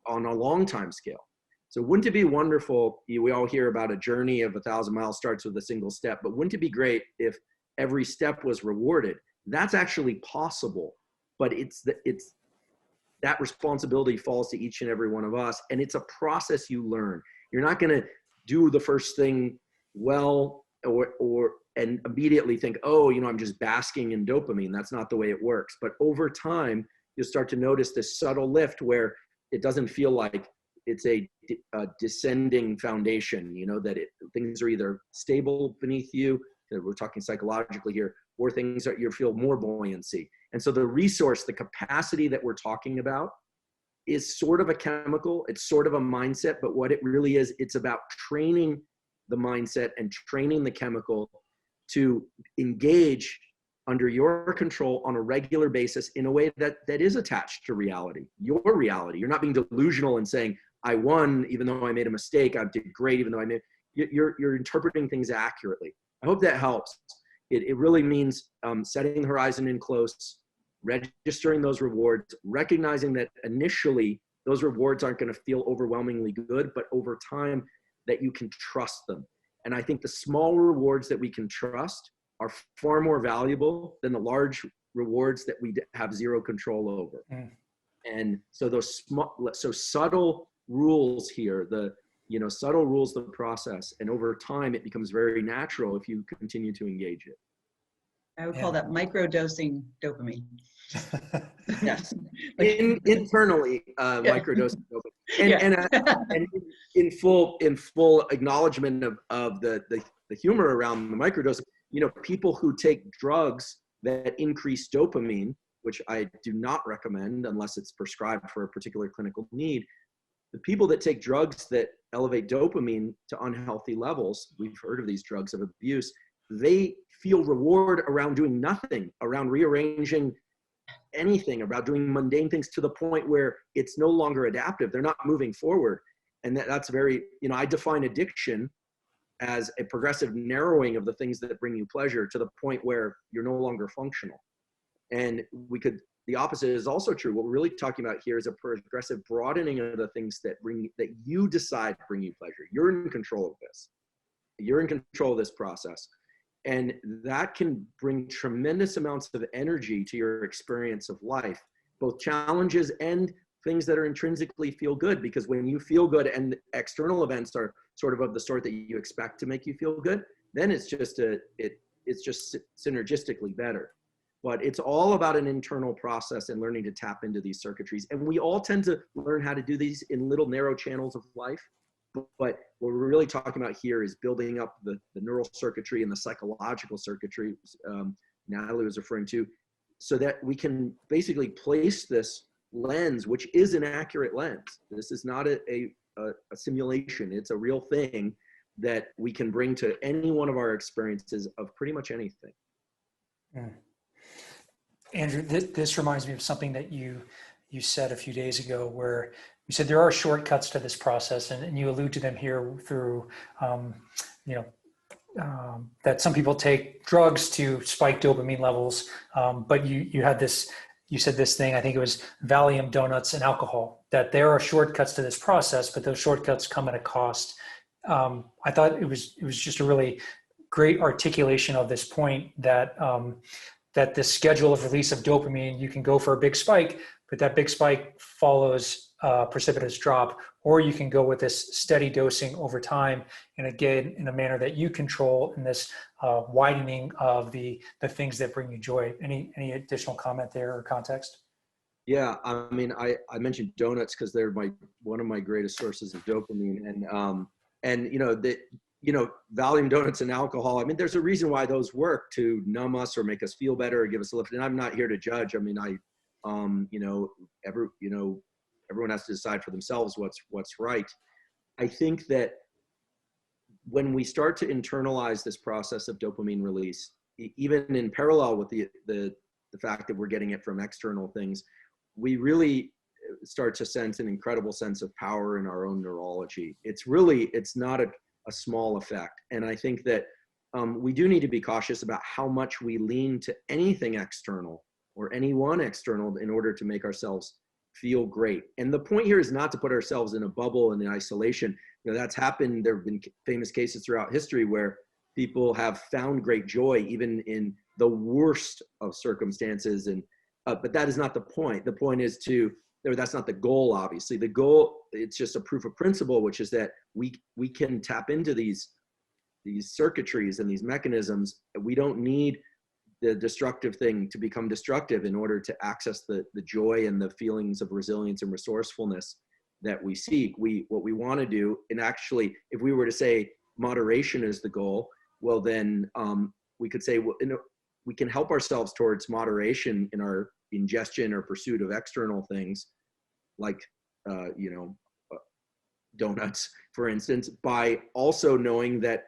on a long time scale. So wouldn't it be wonderful? We all hear about a journey of 1,000 miles starts with a single step, but wouldn't it be great if every step was rewarded? That's actually possible, but that responsibility falls to each and every one of us. And it's a process you learn. You're not going to do the first thing well and immediately think, I'm just basking in dopamine. That's not the way it works. But over time, you'll start to notice this subtle lift where it doesn't feel like it's a descending foundation, that things are either stable beneath you, we're talking psychologically here, or things that you feel more buoyancy. And so the resource, the capacity that we're talking about is sort of a chemical, it's sort of a mindset, but what it really is, it's about training the mindset and training the chemical to engage under your control on a regular basis in a way that is attached to reality, your reality. You're not being delusional and saying, I won, even though I made a mistake, I did great, even though you're interpreting things accurately. I hope that helps. It really means setting the horizon in close, registering those rewards, recognizing that initially those rewards aren't going to feel overwhelmingly good, but over time that you can trust them. And I think the small rewards that we can trust are far more valuable than the large rewards that we have zero control over. And so those subtle rules here, subtle rules of the process, and over time it becomes very natural if you continue to engage it. I would call that microdosing dopamine. Yes, internally microdosing dopamine, and in full acknowledgement of the humor around the microdosing. People who take drugs that increase dopamine, which I do not recommend unless it's prescribed for a particular clinical need. The people that take drugs that elevate dopamine to unhealthy levels, we've heard of these drugs of abuse, they feel reward around doing nothing, around rearranging anything, about doing mundane things, to the point where it's no longer adaptive. They're not moving forward. And that's very, I define addiction as a progressive narrowing of the things that bring you pleasure to the point where you're no longer functional. And the opposite is also true. What we're really talking about here is a progressive broadening of the things that you decide bring you pleasure. You're in control of this. You're in control of this process. And that can bring tremendous amounts of energy to your experience of life, both challenges and things that are intrinsically feel good, because when you feel good and external events are sort of the sort that you expect to make you feel good, then it's just synergistically better. But it's all about an internal process and learning to tap into these circuitries. And we all tend to learn how to do these in little narrow channels of life. But what we're really talking about here is building up the neural circuitry and the psychological circuitry Natalie was referring to, so that we can basically place this lens, which is an accurate lens. This is not a simulation. It's a real thing that we can bring to any one of our experiences of pretty much anything. Andrew, this reminds me of something that you said a few days ago, where you said there are shortcuts to this process, and you allude to them here through, that some people take drugs to spike dopamine levels, but you said this thing, I think it was Valium, donuts, and alcohol, that there are shortcuts to this process, but those shortcuts come at a cost. I thought it was just a really great articulation of this point that that the schedule of release of dopamine, you can go for a big spike, but that big spike follows a precipitous drop, or you can go with this steady dosing over time, and again, in a manner that you control, in this widening of the things that bring you joy. Any additional comment there or context? Yeah, I mean, I mentioned donuts because they're one of my greatest sources of dopamine, and Valium donuts and alcohol. I mean, there's a reason why those work, to numb us or make us feel better or give us a lift. And I'm not here to judge. I mean, everyone has to decide for themselves what's right. I think that when we start to internalize this process of dopamine release, even in parallel with the fact that we're getting it from external things, we really start to sense an incredible sense of power in our own neurology. It's not a small effect. And I think that we do need to be cautious about how much we lean to anything external or anyone external in order to make ourselves feel great. And the point here is not to put ourselves in a bubble and in isolation. That's happened. There have been famous cases throughout history where people have found great joy even in the worst of circumstances. And but that is not the point. The point is that's not the goal, obviously. The goal, it's just a proof of principle, which is that we can tap into these circuitries and these mechanisms. We don't need the destructive thing to become destructive in order to access the joy and the feelings of resilience and resourcefulness that we seek. What we want to do, and actually, if we were to say moderation is the goal, well, then we could say, well, we can help ourselves towards moderation in our ingestion or pursuit of external things, like donuts, for instance, by also knowing that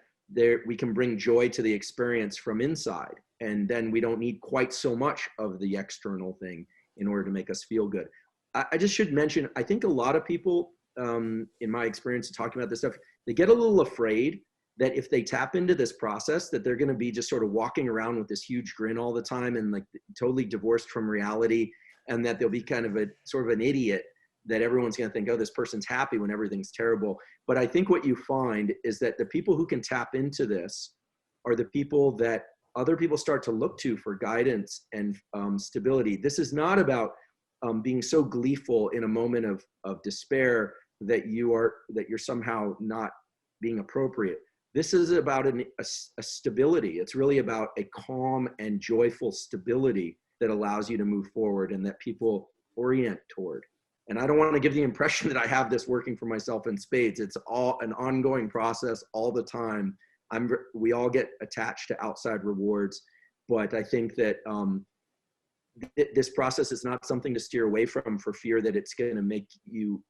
we can bring joy to the experience from inside, and then we don't need quite so much of the external thing in order to make us feel good. I just should mention, I think a lot of people, in my experience talking about this stuff, they get a little afraid that if they tap into this process, that they're going to be just sort of walking around with this huge grin all the time and like totally divorced from reality, and that they'll be kind of a sort of an idiot, that everyone's going to think, oh, this person's happy when everything's terrible. But I think what you find is that the people who can tap into this are the people that other people start to look to for guidance and stability. This is not about being so gleeful in a moment of despair that you're somehow not being appropriate. This is about a stability. It's really about a calm and joyful stability that allows you to move forward and that people orient toward. And I don't want to give the impression that I have this working for myself in spades. It's all an ongoing process all the time. We all get attached to outside rewards, but I think that this process is not something to steer away from for fear that it's going to make you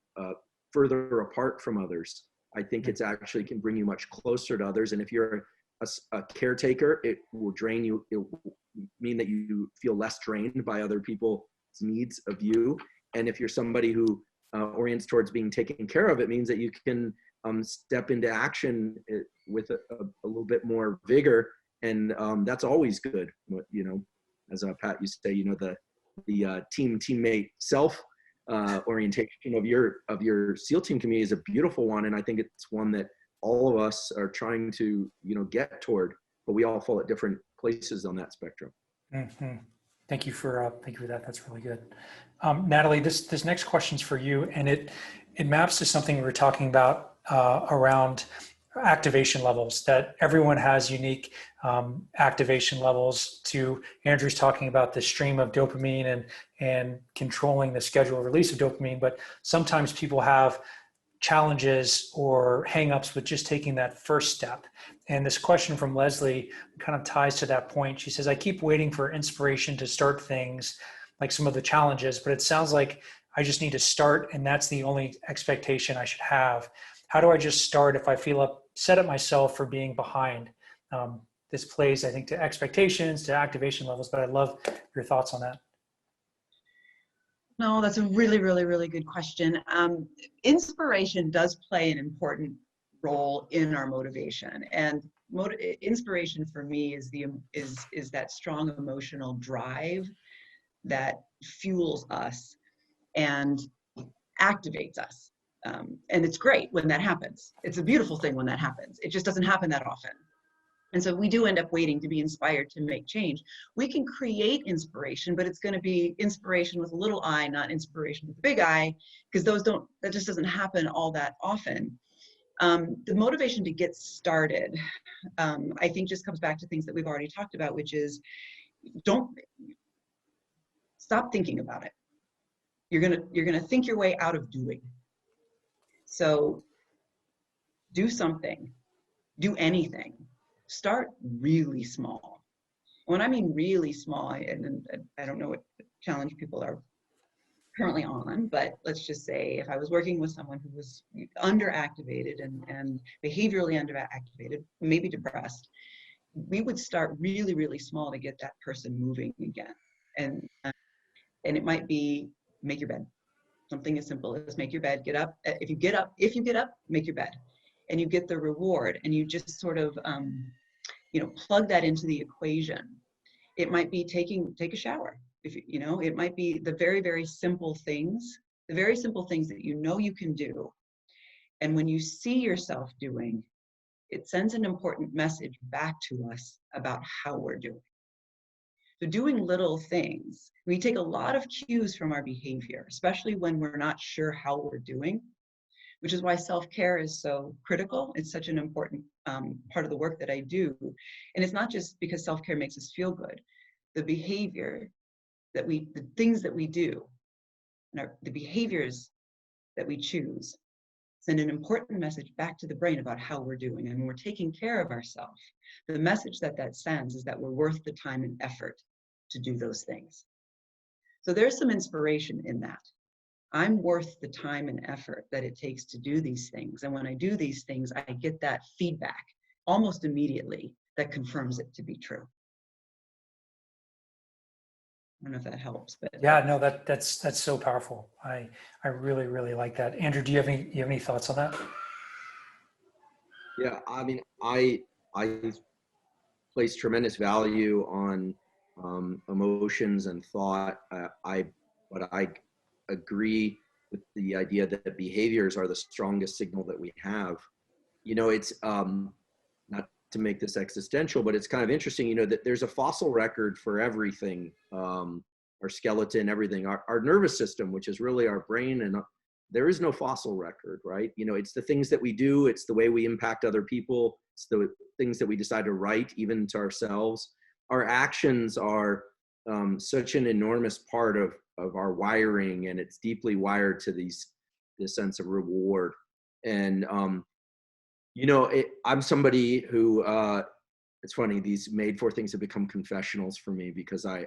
further apart from others. I think it's actually can bring you much closer to others. And if you're a caretaker, it will drain you. It will mean that you feel less drained by other people's needs of you. And if you're somebody who orients towards being taken care of, it means that you can step into action with a little bit more vigor. And that's always good. As Pat used to say, the teammate self orientation of your SEAL team community is a beautiful one, and I think it's one that all of us are trying to get toward, but we all fall at different places on that spectrum. Mm-hmm. Thank you for that. That's really good. Natalie, this next question's for you, and it maps to something we were talking about around activation levels, that everyone has unique activation levels. To Andrew's talking about the stream of dopamine and controlling the schedule release of dopamine, but sometimes people have challenges or hangups with just taking that first step. And this question from Leslie kind of ties to that point. She says, I keep waiting for inspiration to start things like some of the challenges, but it sounds like I just need to start, and that's the only expectation I should have. How do I just start if I feel upset at myself for being behind? This plays, I think, to expectations, to activation levels, but I'd love your thoughts on that. No, that's a really, really, really good question. Inspiration does play an important role in our motivation, and inspiration for me is that strong emotional drive that fuels us and activates us. And it's great when that happens. It's a beautiful thing when that happens. It just doesn't happen that often. And so we do end up waiting to be inspired to make change. We can create inspiration, but it's going to be inspiration with a little I, not inspiration with a big I, because that just doesn't happen all that often. The motivation to get started, I think, just comes back to things that we've already talked about, which is stop thinking about it. You're gonna think your way out of doing. So do something, do anything. Start really small. When I mean really small, and I don't know what challenge people are currently on, but let's just say if I was working with someone who was underactivated and behaviorally underactivated, maybe depressed, we would start really, really small to get that person moving again. And it might be make your bed. Something as simple as make your bed, get up. If you get up, make your bed. And you get the reward, and you just sort of plug that into the equation. It might be take a shower. It might be the very, very simple things, that you can do. And when you see yourself doing, it sends an important message back to us about how we're doing. So doing little things, we take a lot of cues from our behavior, especially when we're not sure how we're doing, which is why self-care is so critical. It's such an important part of the work that I do. And it's not just because self-care makes us feel good. The things that we do, and the behaviors that we choose send an important message back to the brain about how we're doing. And when we're taking care of ourselves, the message that sends is that we're worth the time and effort to do those things. So there's some inspiration in that. I'm worth the time and effort that it takes to do these things. And when I do these things, I get that feedback almost immediately that confirms it to be true. I don't know if that helps, but yeah, no, that's so powerful. I really, really like that. Andrew, do you have any thoughts on that? Yeah, I mean, I place tremendous value on emotions and thought. But I agree with the idea that behaviors are the strongest signal that we have. It's not to make this existential, but it's kind of interesting, that there's a fossil record for everything, our skeleton, everything, our nervous system, which is really our brain, and there is no fossil record, right? It's the things that we do, it's the way we impact other people, it's the things that we decide to write, even to ourselves. Our actions are such an enormous part of our wiring, and it's deeply wired to this sense of reward. And I'm somebody who it's funny, these made for things have become confessionals for me, because I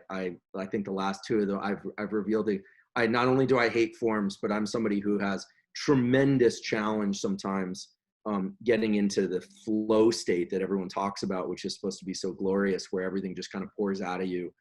think the last two of them I've revealed I not only do I hate forms, but I'm somebody who has tremendous challenge sometimes getting into the flow state that everyone talks about, which is supposed to be so glorious, where everything just kind of pours out of you.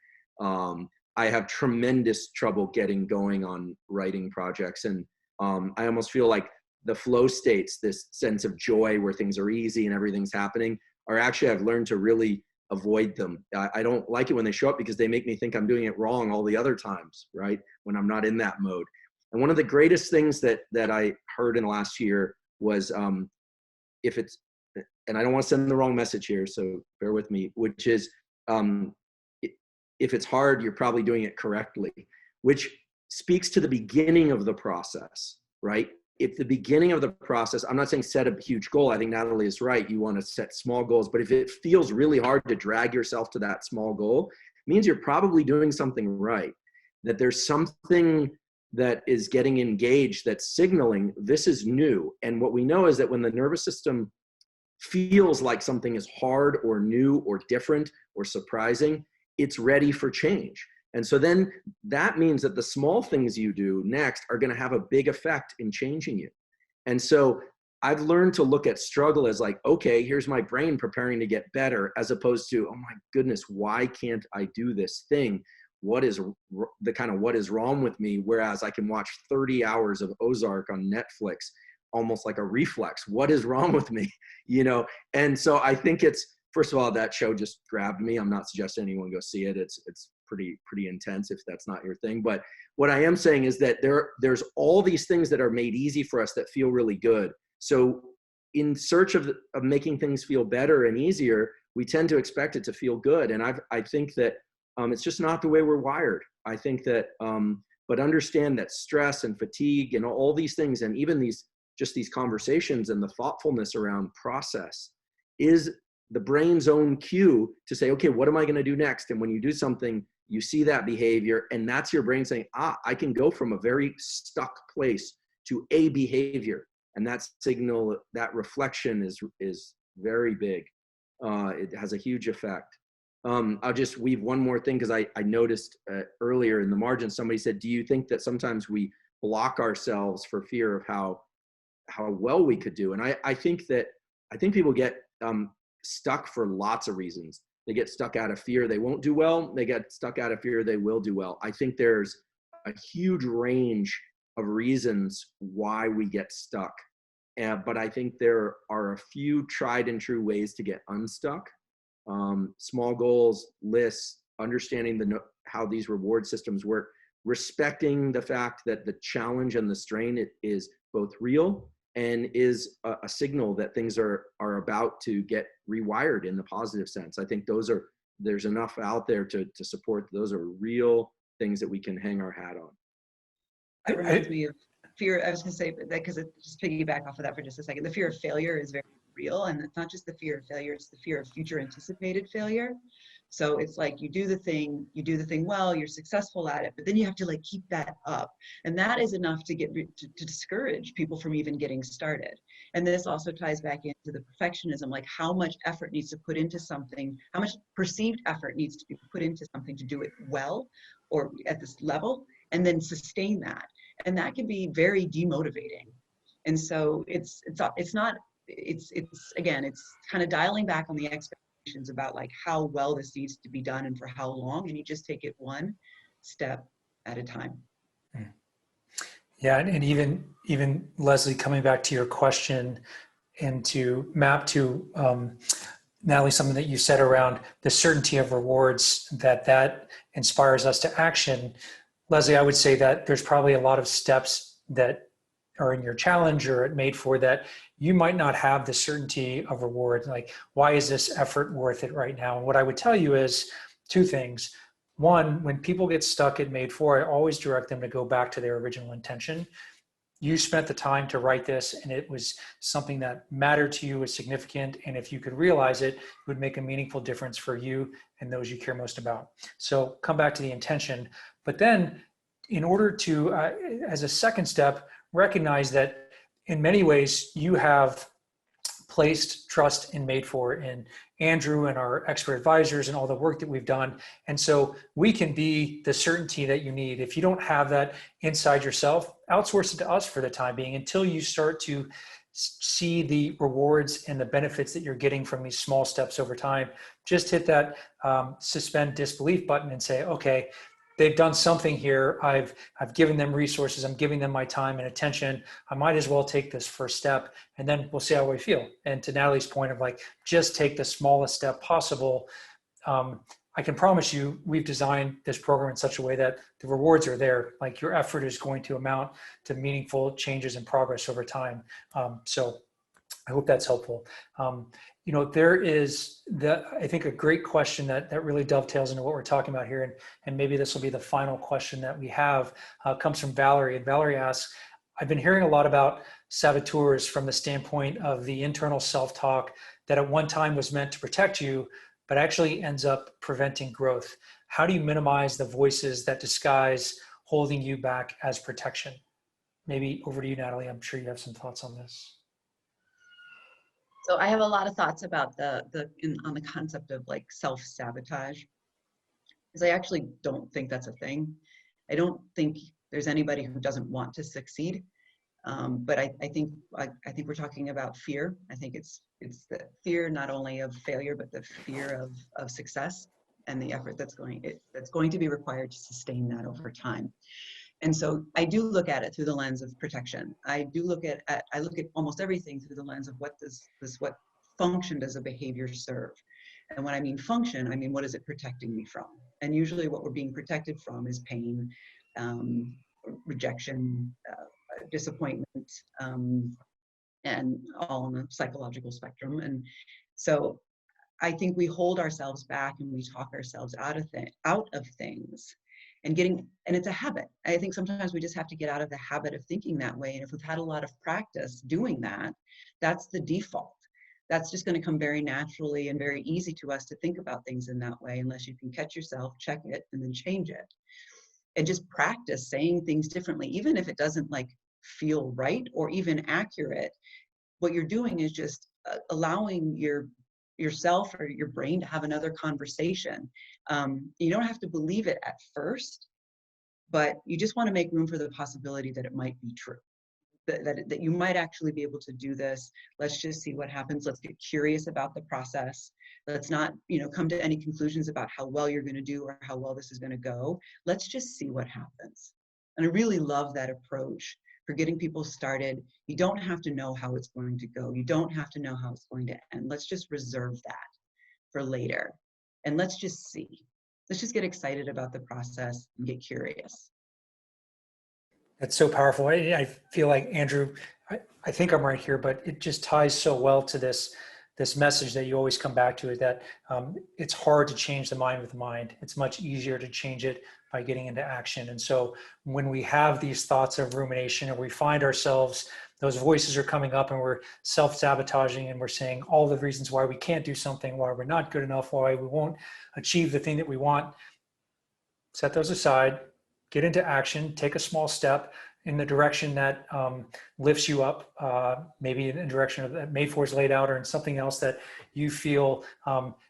I have tremendous trouble getting going on writing projects, and I almost feel like the flow states, this sense of joy where things are easy and everything's happening, are actually, I've learned to really avoid them. I don't like it when they show up, because they make me think I'm doing it wrong all the other times, right? When I'm not in that mode. And one of the greatest things that I heard in the last year was, and I don't want to send the wrong message here, so bear with me, which is, if it's hard, you're probably doing it correctly, which speaks to the beginning of the process, right? If the beginning of the process, I'm not saying set a huge goal. I think Natalie is right. You want to set small goals, but if it feels really hard to drag yourself to that small goal, it means you're probably doing something right. That there's something that is getting engaged that's signaling this is new. And what we know is that when the nervous system feels like something is hard or new or different or surprising, it's ready for change. And so then that means that the small things you do next are going to have a big effect in changing you. And so I've learned to look at struggle as like, okay, here's my brain preparing to get better, as opposed to, oh my goodness, why can't I do this thing? What is wrong with me? Whereas I can watch 30 hours of Ozark on Netflix, almost like a reflex. What is wrong with me? And so I think it's, first of all, that show just grabbed me. I'm not suggesting anyone go see it. It's pretty intense if that's not your thing. But what I am saying is that there's all these things that are made easy for us that feel really good. So in search of making things feel better and easier, we tend to expect it to feel good. And I think that it's just not the way we're wired. I think that, but understand that stress and fatigue and all these things, and even these conversations and the thoughtfulness around process is the brain's own cue to say, okay, what am I going to do next? And when you do something, you see that behavior, and that's your brain saying, I can go from a very stuck place to a behavior. And that signal, that reflection is very big. It has a huge effect. I'll just weave one more thing, because I noticed earlier in the margin, somebody said, do you think that sometimes we block ourselves for fear of how well we could do? And I think people get stuck for lots of reasons. They get stuck out of fear they won't do well. They get stuck out of fear they will do well. I think there's a huge range of reasons why we get stuck. But I think there are a few tried and true ways to get unstuck. Small goals, lists, understanding how these reward systems work, respecting the fact that the challenge and the strain is both real and is a signal that things are about to get rewired in the positive sense. I think there's enough out there to support those are real things that we can hang our hat on. It reminds me of fear. I was going to say that because just piggyback off of that for just a second. The fear of failure is very real, and it's not just the fear of failure; it's the fear of future anticipated failure. So it's like you do the thing well, you're successful at it, but then you have to like keep that up, and that is enough to to discourage people from even getting started. And this also ties back into the perfectionism, like how much effort needs to put into something, how much perceived effort needs to be put into something to do it well or at this level, and then sustain that. And that can be very demotivating. And so it's kind of dialing back on the expectations about like how well this needs to be done and for how long, and you just take it one step at a time. Yeah, and even Leslie, coming back to your question and to map to Natalie, something that you said around the certainty of rewards, that inspires us to action. Leslie, I would say that there's probably a lot of steps that are in your challenge or at Madefor that you might not have the certainty of reward. Like, why is this effort worth it right now? And what I would tell you is two things. One, when people get stuck at Madefor, I always direct them to go back to their original intention. You spent the time to write this, and it was something that mattered to you, was significant. And if you could realize it, it would make a meaningful difference for you and those you care most about. So come back to the intention. But then in order to, as a second step, recognize that in many ways you have placed trust in Madefor, in Andrew and our expert advisors and all the work that we've done. And so we can be the certainty that you need. If you don't have that inside yourself, outsource it to us for the time being until you start to see the rewards and the benefits that you're getting from these small steps over time. Just hit that suspend disbelief button and say, okay, they've done something here. I've given them resources. I'm giving them my time and attention. I might as well take this first step, and then we'll see how we feel. And to Natalie's point of like, just take the smallest step possible. I can promise you, we've designed this program in such a way that the rewards are there. Like, your effort is going to amount to meaningful changes and progress over time. So I hope that's helpful. You know, there is I think a great question that really dovetails into what we're talking about here. And maybe this will be the final question that we have, comes from Valerie. And Valerie asks, I've been hearing a lot about saboteurs from the standpoint of the internal self-talk that at one time was meant to protect you, but actually ends up preventing growth. How do you minimize the voices that disguise holding you back as protection? Maybe over to you, Natalie. I'm sure you have some thoughts on this. So I have a lot of thoughts about on the concept of like self-sabotage, because I actually don't think that's a thing. I don't think there's anybody who doesn't want to succeed. But I think we're talking about fear. I think it's the fear not only of failure, but the fear of success and the effort that's going to be required to sustain that over time. And so I do look at it through the lens of protection. I look at almost everything through the lens of what function does a behavior serve? And when I mean function, I mean, what is it protecting me from? And usually what we're being protected from is pain, rejection, disappointment, and all on the psychological spectrum. And so I think we hold ourselves back and we talk ourselves out of things and it's a habit. I think sometimes we just have to get out of the habit of thinking that way. And if we've had a lot of practice doing that, that's the default. That's just going to come very naturally and very easy to us to think about things in that way, unless you can catch yourself, check it, and then change it. And just practice saying things differently, even if it doesn't like feel right or even accurate. What you're doing is just allowing yourself or your brain to have another conversation. You don't have to believe it at first, but you just want to make room for the possibility that it might be true, that you might actually be able to do this. Let's just see what happens. Let's get curious about the process. Let's not, come to any conclusions about how well you're going to do or how well this is going to go. Let's just see what happens. And I really love that approach for getting people started. You don't have to know how it's going to go. You don't have to know how it's going to end. Let's just reserve that for later. And let's just see. Let's just get excited about the process and get curious. That's so powerful. I feel like, Andrew, I think I'm right here, but it just ties so well to this message that you always come back to, is that it's hard to change the mind with the mind. It's much easier to change it by getting into action. And so when we have these thoughts of rumination and we find ourselves, those voices are coming up and we're self-sabotaging and we're saying all the reasons why we can't do something, why we're not good enough, why we won't achieve the thing that we want, set those aside, get into action, take a small step in the direction that lifts you up, maybe in the direction that Madefor's laid out, or in something else that you feel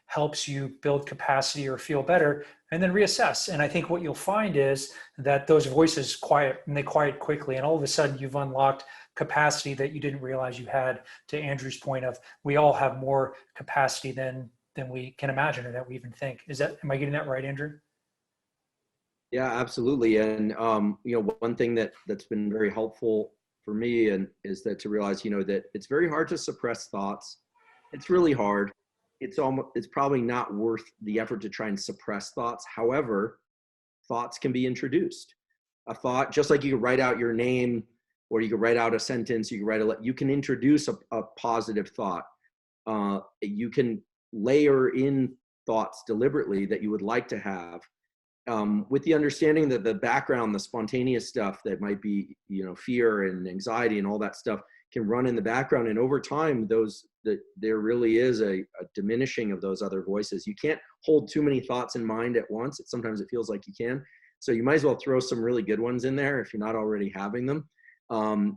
helps you build capacity or feel better, and then reassess. And I think what you'll find is that those voices quiet, and they quiet quickly, and all of a sudden you've unlocked capacity that you didn't realize you had. To Andrew's point of, we all have more capacity than we can imagine or that we even think. Am I getting that right, Andrew? Yeah, absolutely. And, one thing that's been very helpful for me is that to realize, that it's very hard to suppress thoughts. It's really hard. It's probably not worth the effort to try and suppress thoughts. However, thoughts can be introduced. A thought, just like you could write out your name, or you could write out a sentence, you can introduce a positive thought. You can layer in thoughts deliberately that you would like to have, with the understanding that the background, the spontaneous stuff that might be, fear and anxiety and all that stuff can run in the background. And over time, there really is a diminishing of those other voices. You can't hold too many thoughts in mind at once. Sometimes it feels like you can. So you might as well throw some really good ones in there if you're not already having them.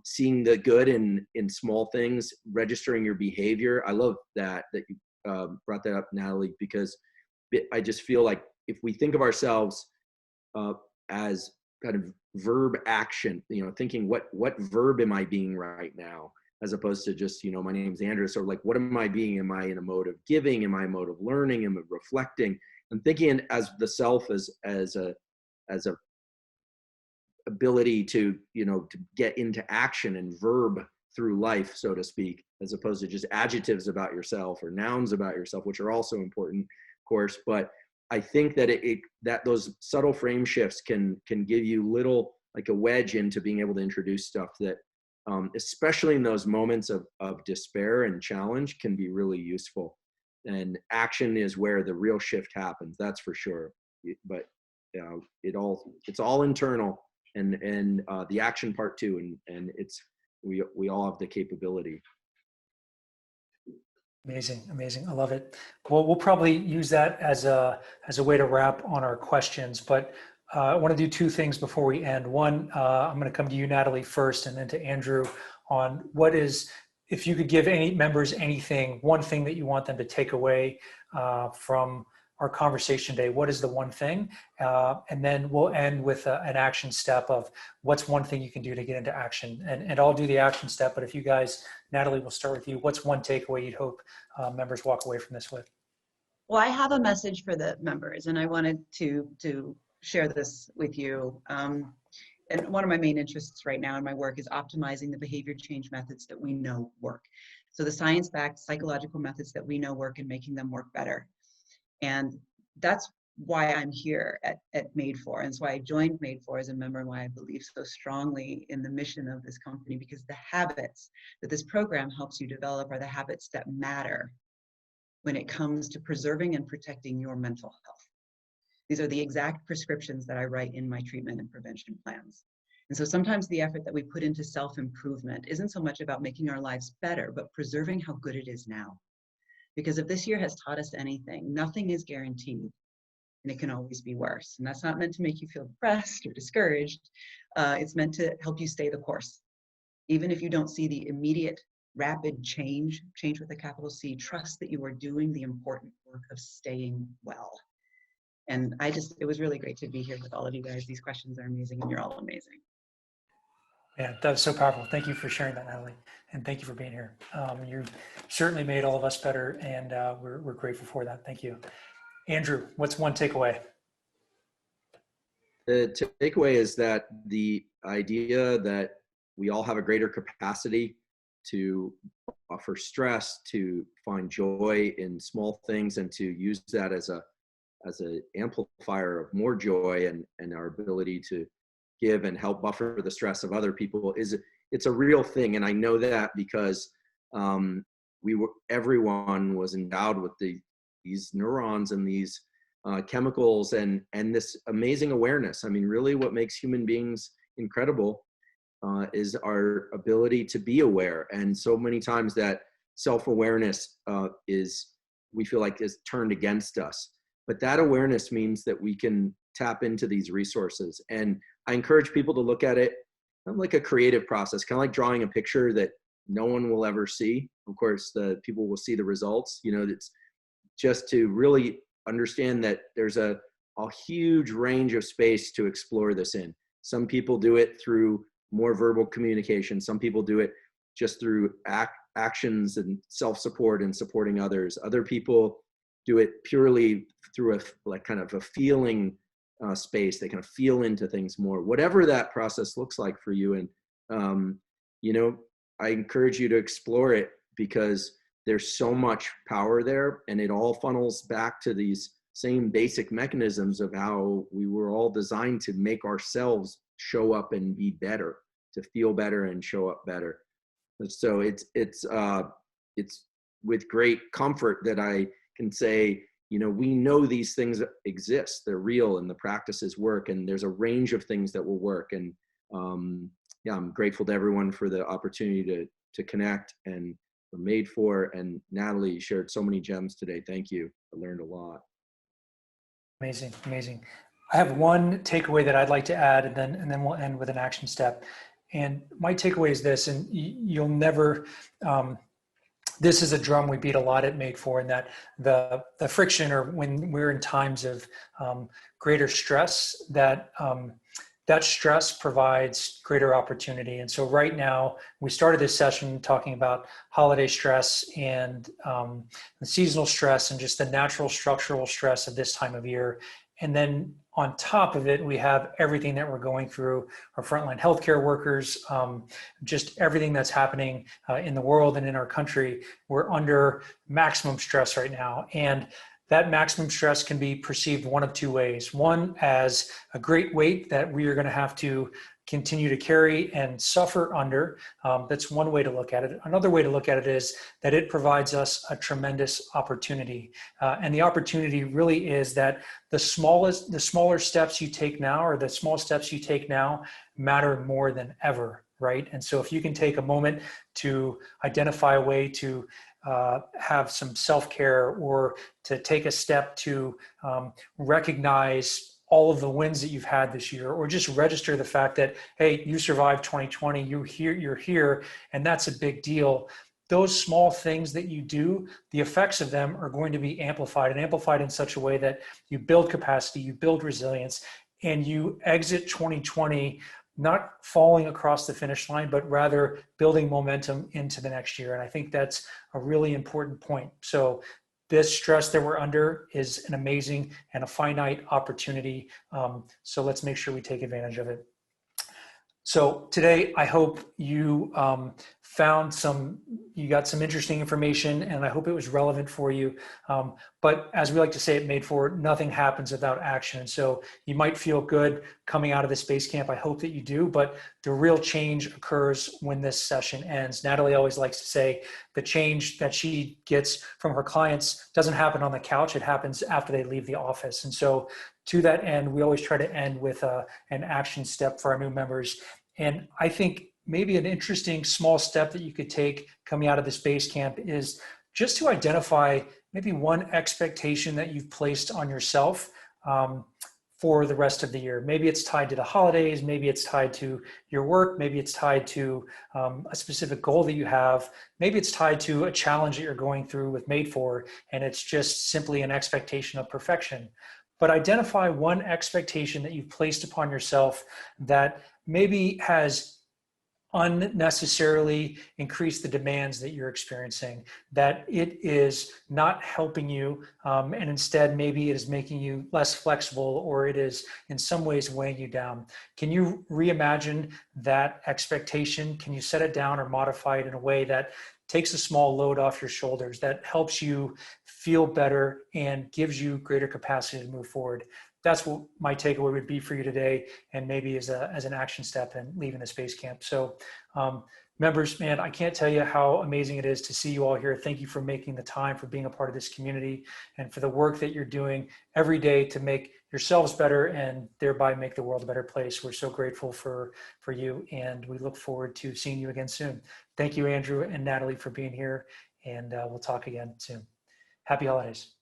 Seeing the good in small things, registering your behavior. I love that you brought that up, Natalie, because I just feel like if we think of ourselves as kind of verb action, thinking what verb am I being right now, as opposed to just, my name's Andrew. So like, what am I being? Am I in a mode of giving? Am I in a mode of learning? Am I reflecting? And thinking as the self as a ability to get into action and verb through life, so to speak, as opposed to just adjectives about yourself or nouns about yourself, which are also important, of course. But I think that that those subtle frame shifts can give you little, like a wedge into being able to introduce stuff that, especially in those moments of despair and challenge, can be really useful. And action is where the real shift happens. That's for sure. But it's all internal, and the action part too. And we all have the capability. Amazing. I love it. Well, we'll probably use that as a way to wrap on our questions, but I want to do two things before we end. One, I'm going to come to you, Natalie, first, and then to Andrew on if you could give any members one thing that you want them to take away from our conversation today. What is the one thing? And then we'll end with an action step of what's one thing you can do to get into action. And I'll do the action step, but if you guys, Natalie, we'll start with you. What's one takeaway you'd hope members walk away from this with? Well, I have a message for the members, and I wanted to share this with you. And one of my main interests right now in my work is optimizing the behavior change methods that we know work. So the science-backed psychological methods that we know work and making them work better. And that's why I'm here at Madefor, and so I joined Madefor as a member, and why I believe so strongly in the mission of this company, because the habits that this program helps you develop are the habits that matter when it comes to preserving and protecting your mental health. These are the exact prescriptions that I write in my treatment and prevention plans. And so sometimes the effort that we put into self-improvement isn't so much about making our lives better, but preserving how good it is now. Because if this year has taught us anything, nothing is guaranteed, and it can always be worse. And that's not meant to make you feel depressed or discouraged. It's meant to help you stay the course. Even if you don't see the immediate, rapid change with a capital C, trust that you are doing the important work of staying well. And it was really great to be here with all of you guys. These questions are amazing, and you're all amazing. Yeah, that was so powerful. Thank you for sharing that, Natalie. And thank you for being here. You certainly made all of us better, and we're grateful for that. Thank you. Andrew, what's one takeaway? The takeaway is that the idea that we all have a greater capacity to offer stress, to find joy in small things, and to use that as an amplifier of more joy and our ability to give and help buffer the stress of other people it's a real thing. And I know that because everyone was endowed with these neurons and these chemicals and this amazing awareness. I mean, really what makes human beings incredible is our ability to be aware. And so many times that self-awareness we feel like is turned against us. But that awareness means that we can tap into these resources. And I encourage people to look at it kind of like a creative process, kind of like drawing a picture that no one will ever see. Of course, the people will see the results. It's just to really understand that there's a huge range of space to explore this in. Some people do it through more verbal communication. Some people do it just through actions and self-support and supporting others. Other people do it purely through a kind of a feeling space. They kind of feel into things more, whatever that process looks like for you. And, I encourage you to explore it, because there's so much power there, and it all funnels back to these same basic mechanisms of how we were all designed to make ourselves show up and be better, to feel better and show up better. So it's with great comfort that I can say, we know these things exist, they're real, and the practices work, and there's a range of things that will work. And I'm grateful to everyone for the opportunity to connect, and for Madefor. And Natalie, you shared so many gems today. Thank you. I learned a lot. Amazing, amazing. I have one takeaway that I'd like to add, and then we'll end with an action step. And my takeaway is this, and you'll never, this is a drum we beat a lot at Madefor, and that the friction, or when we're in times of greater stress, that stress provides greater opportunity. And so right now, we started this session talking about holiday stress and the seasonal stress and just the natural structural stress of this time of year. And then on top of it, we have everything that we're going through, our frontline healthcare workers, just everything that's happening in the world and in our country. We're under maximum stress right now. And that maximum stress can be perceived one of two ways. One, as a great weight that we are going to have to continue to carry and suffer under. That's one way to look at it. Another way to look at it is that it provides us a tremendous opportunity. And the opportunity really is that the smaller steps you take now, or the small steps you take now, matter more than ever, right? And so if you can take a moment to identify a way to have some self-care, or to take a step to recognize all of the wins that you've had this year, or just register the fact that, hey, you survived 2020, you're here, and that's a big deal. Those small things that you do, the effects of them are going to be amplified, and amplified in such a way that you build capacity, you build resilience, and you exit 2020 not falling across the finish line, but rather building momentum into the next year. And I think that's a really important point. So this stress that we're under is an amazing and a finite opportunity. So let's make sure we take advantage of it. So today, I hope you you got some interesting information, and I hope it was relevant for you. But as we like to say at Madefor, nothing happens without action. So you might feel good coming out of this Basecamp. I hope that you do, but the real change occurs when this session ends. Natalie always likes to say the change that she gets from her clients doesn't happen on the couch. It happens after they leave the office. And so to that end, we always try to end with an action step for our new members. And I think maybe an interesting small step that you could take coming out of this Basecamp is just to identify maybe one expectation that you've placed on yourself for the rest of the year. Maybe it's tied to the holidays, maybe it's tied to your work, maybe it's tied to a specific goal that you have, maybe it's tied to a challenge that you're going through with Madefor, and it's just simply an expectation of perfection. But identify one expectation that you've placed upon yourself that maybe has unnecessarily increase the demands that you're experiencing, that it is not helping you, and instead maybe it is making you less flexible, or it is in some ways weighing you down. Can you reimagine that expectation? Can you set it down or modify it in a way that takes a small load off your shoulders, that helps you feel better and gives you greater capacity to move forward? That's what my takeaway would be for you today, and maybe as an action step in leaving this Basecamp. So members, man, I can't tell you how amazing it is to see you all here. Thank you for making the time, for being a part of this community, and for the work that you're doing every day to make yourselves better and thereby make the world a better place. We're so grateful for you, and we look forward to seeing you again soon. Thank you, Andrew and Natalie, for being here, and we'll talk again soon. Happy holidays.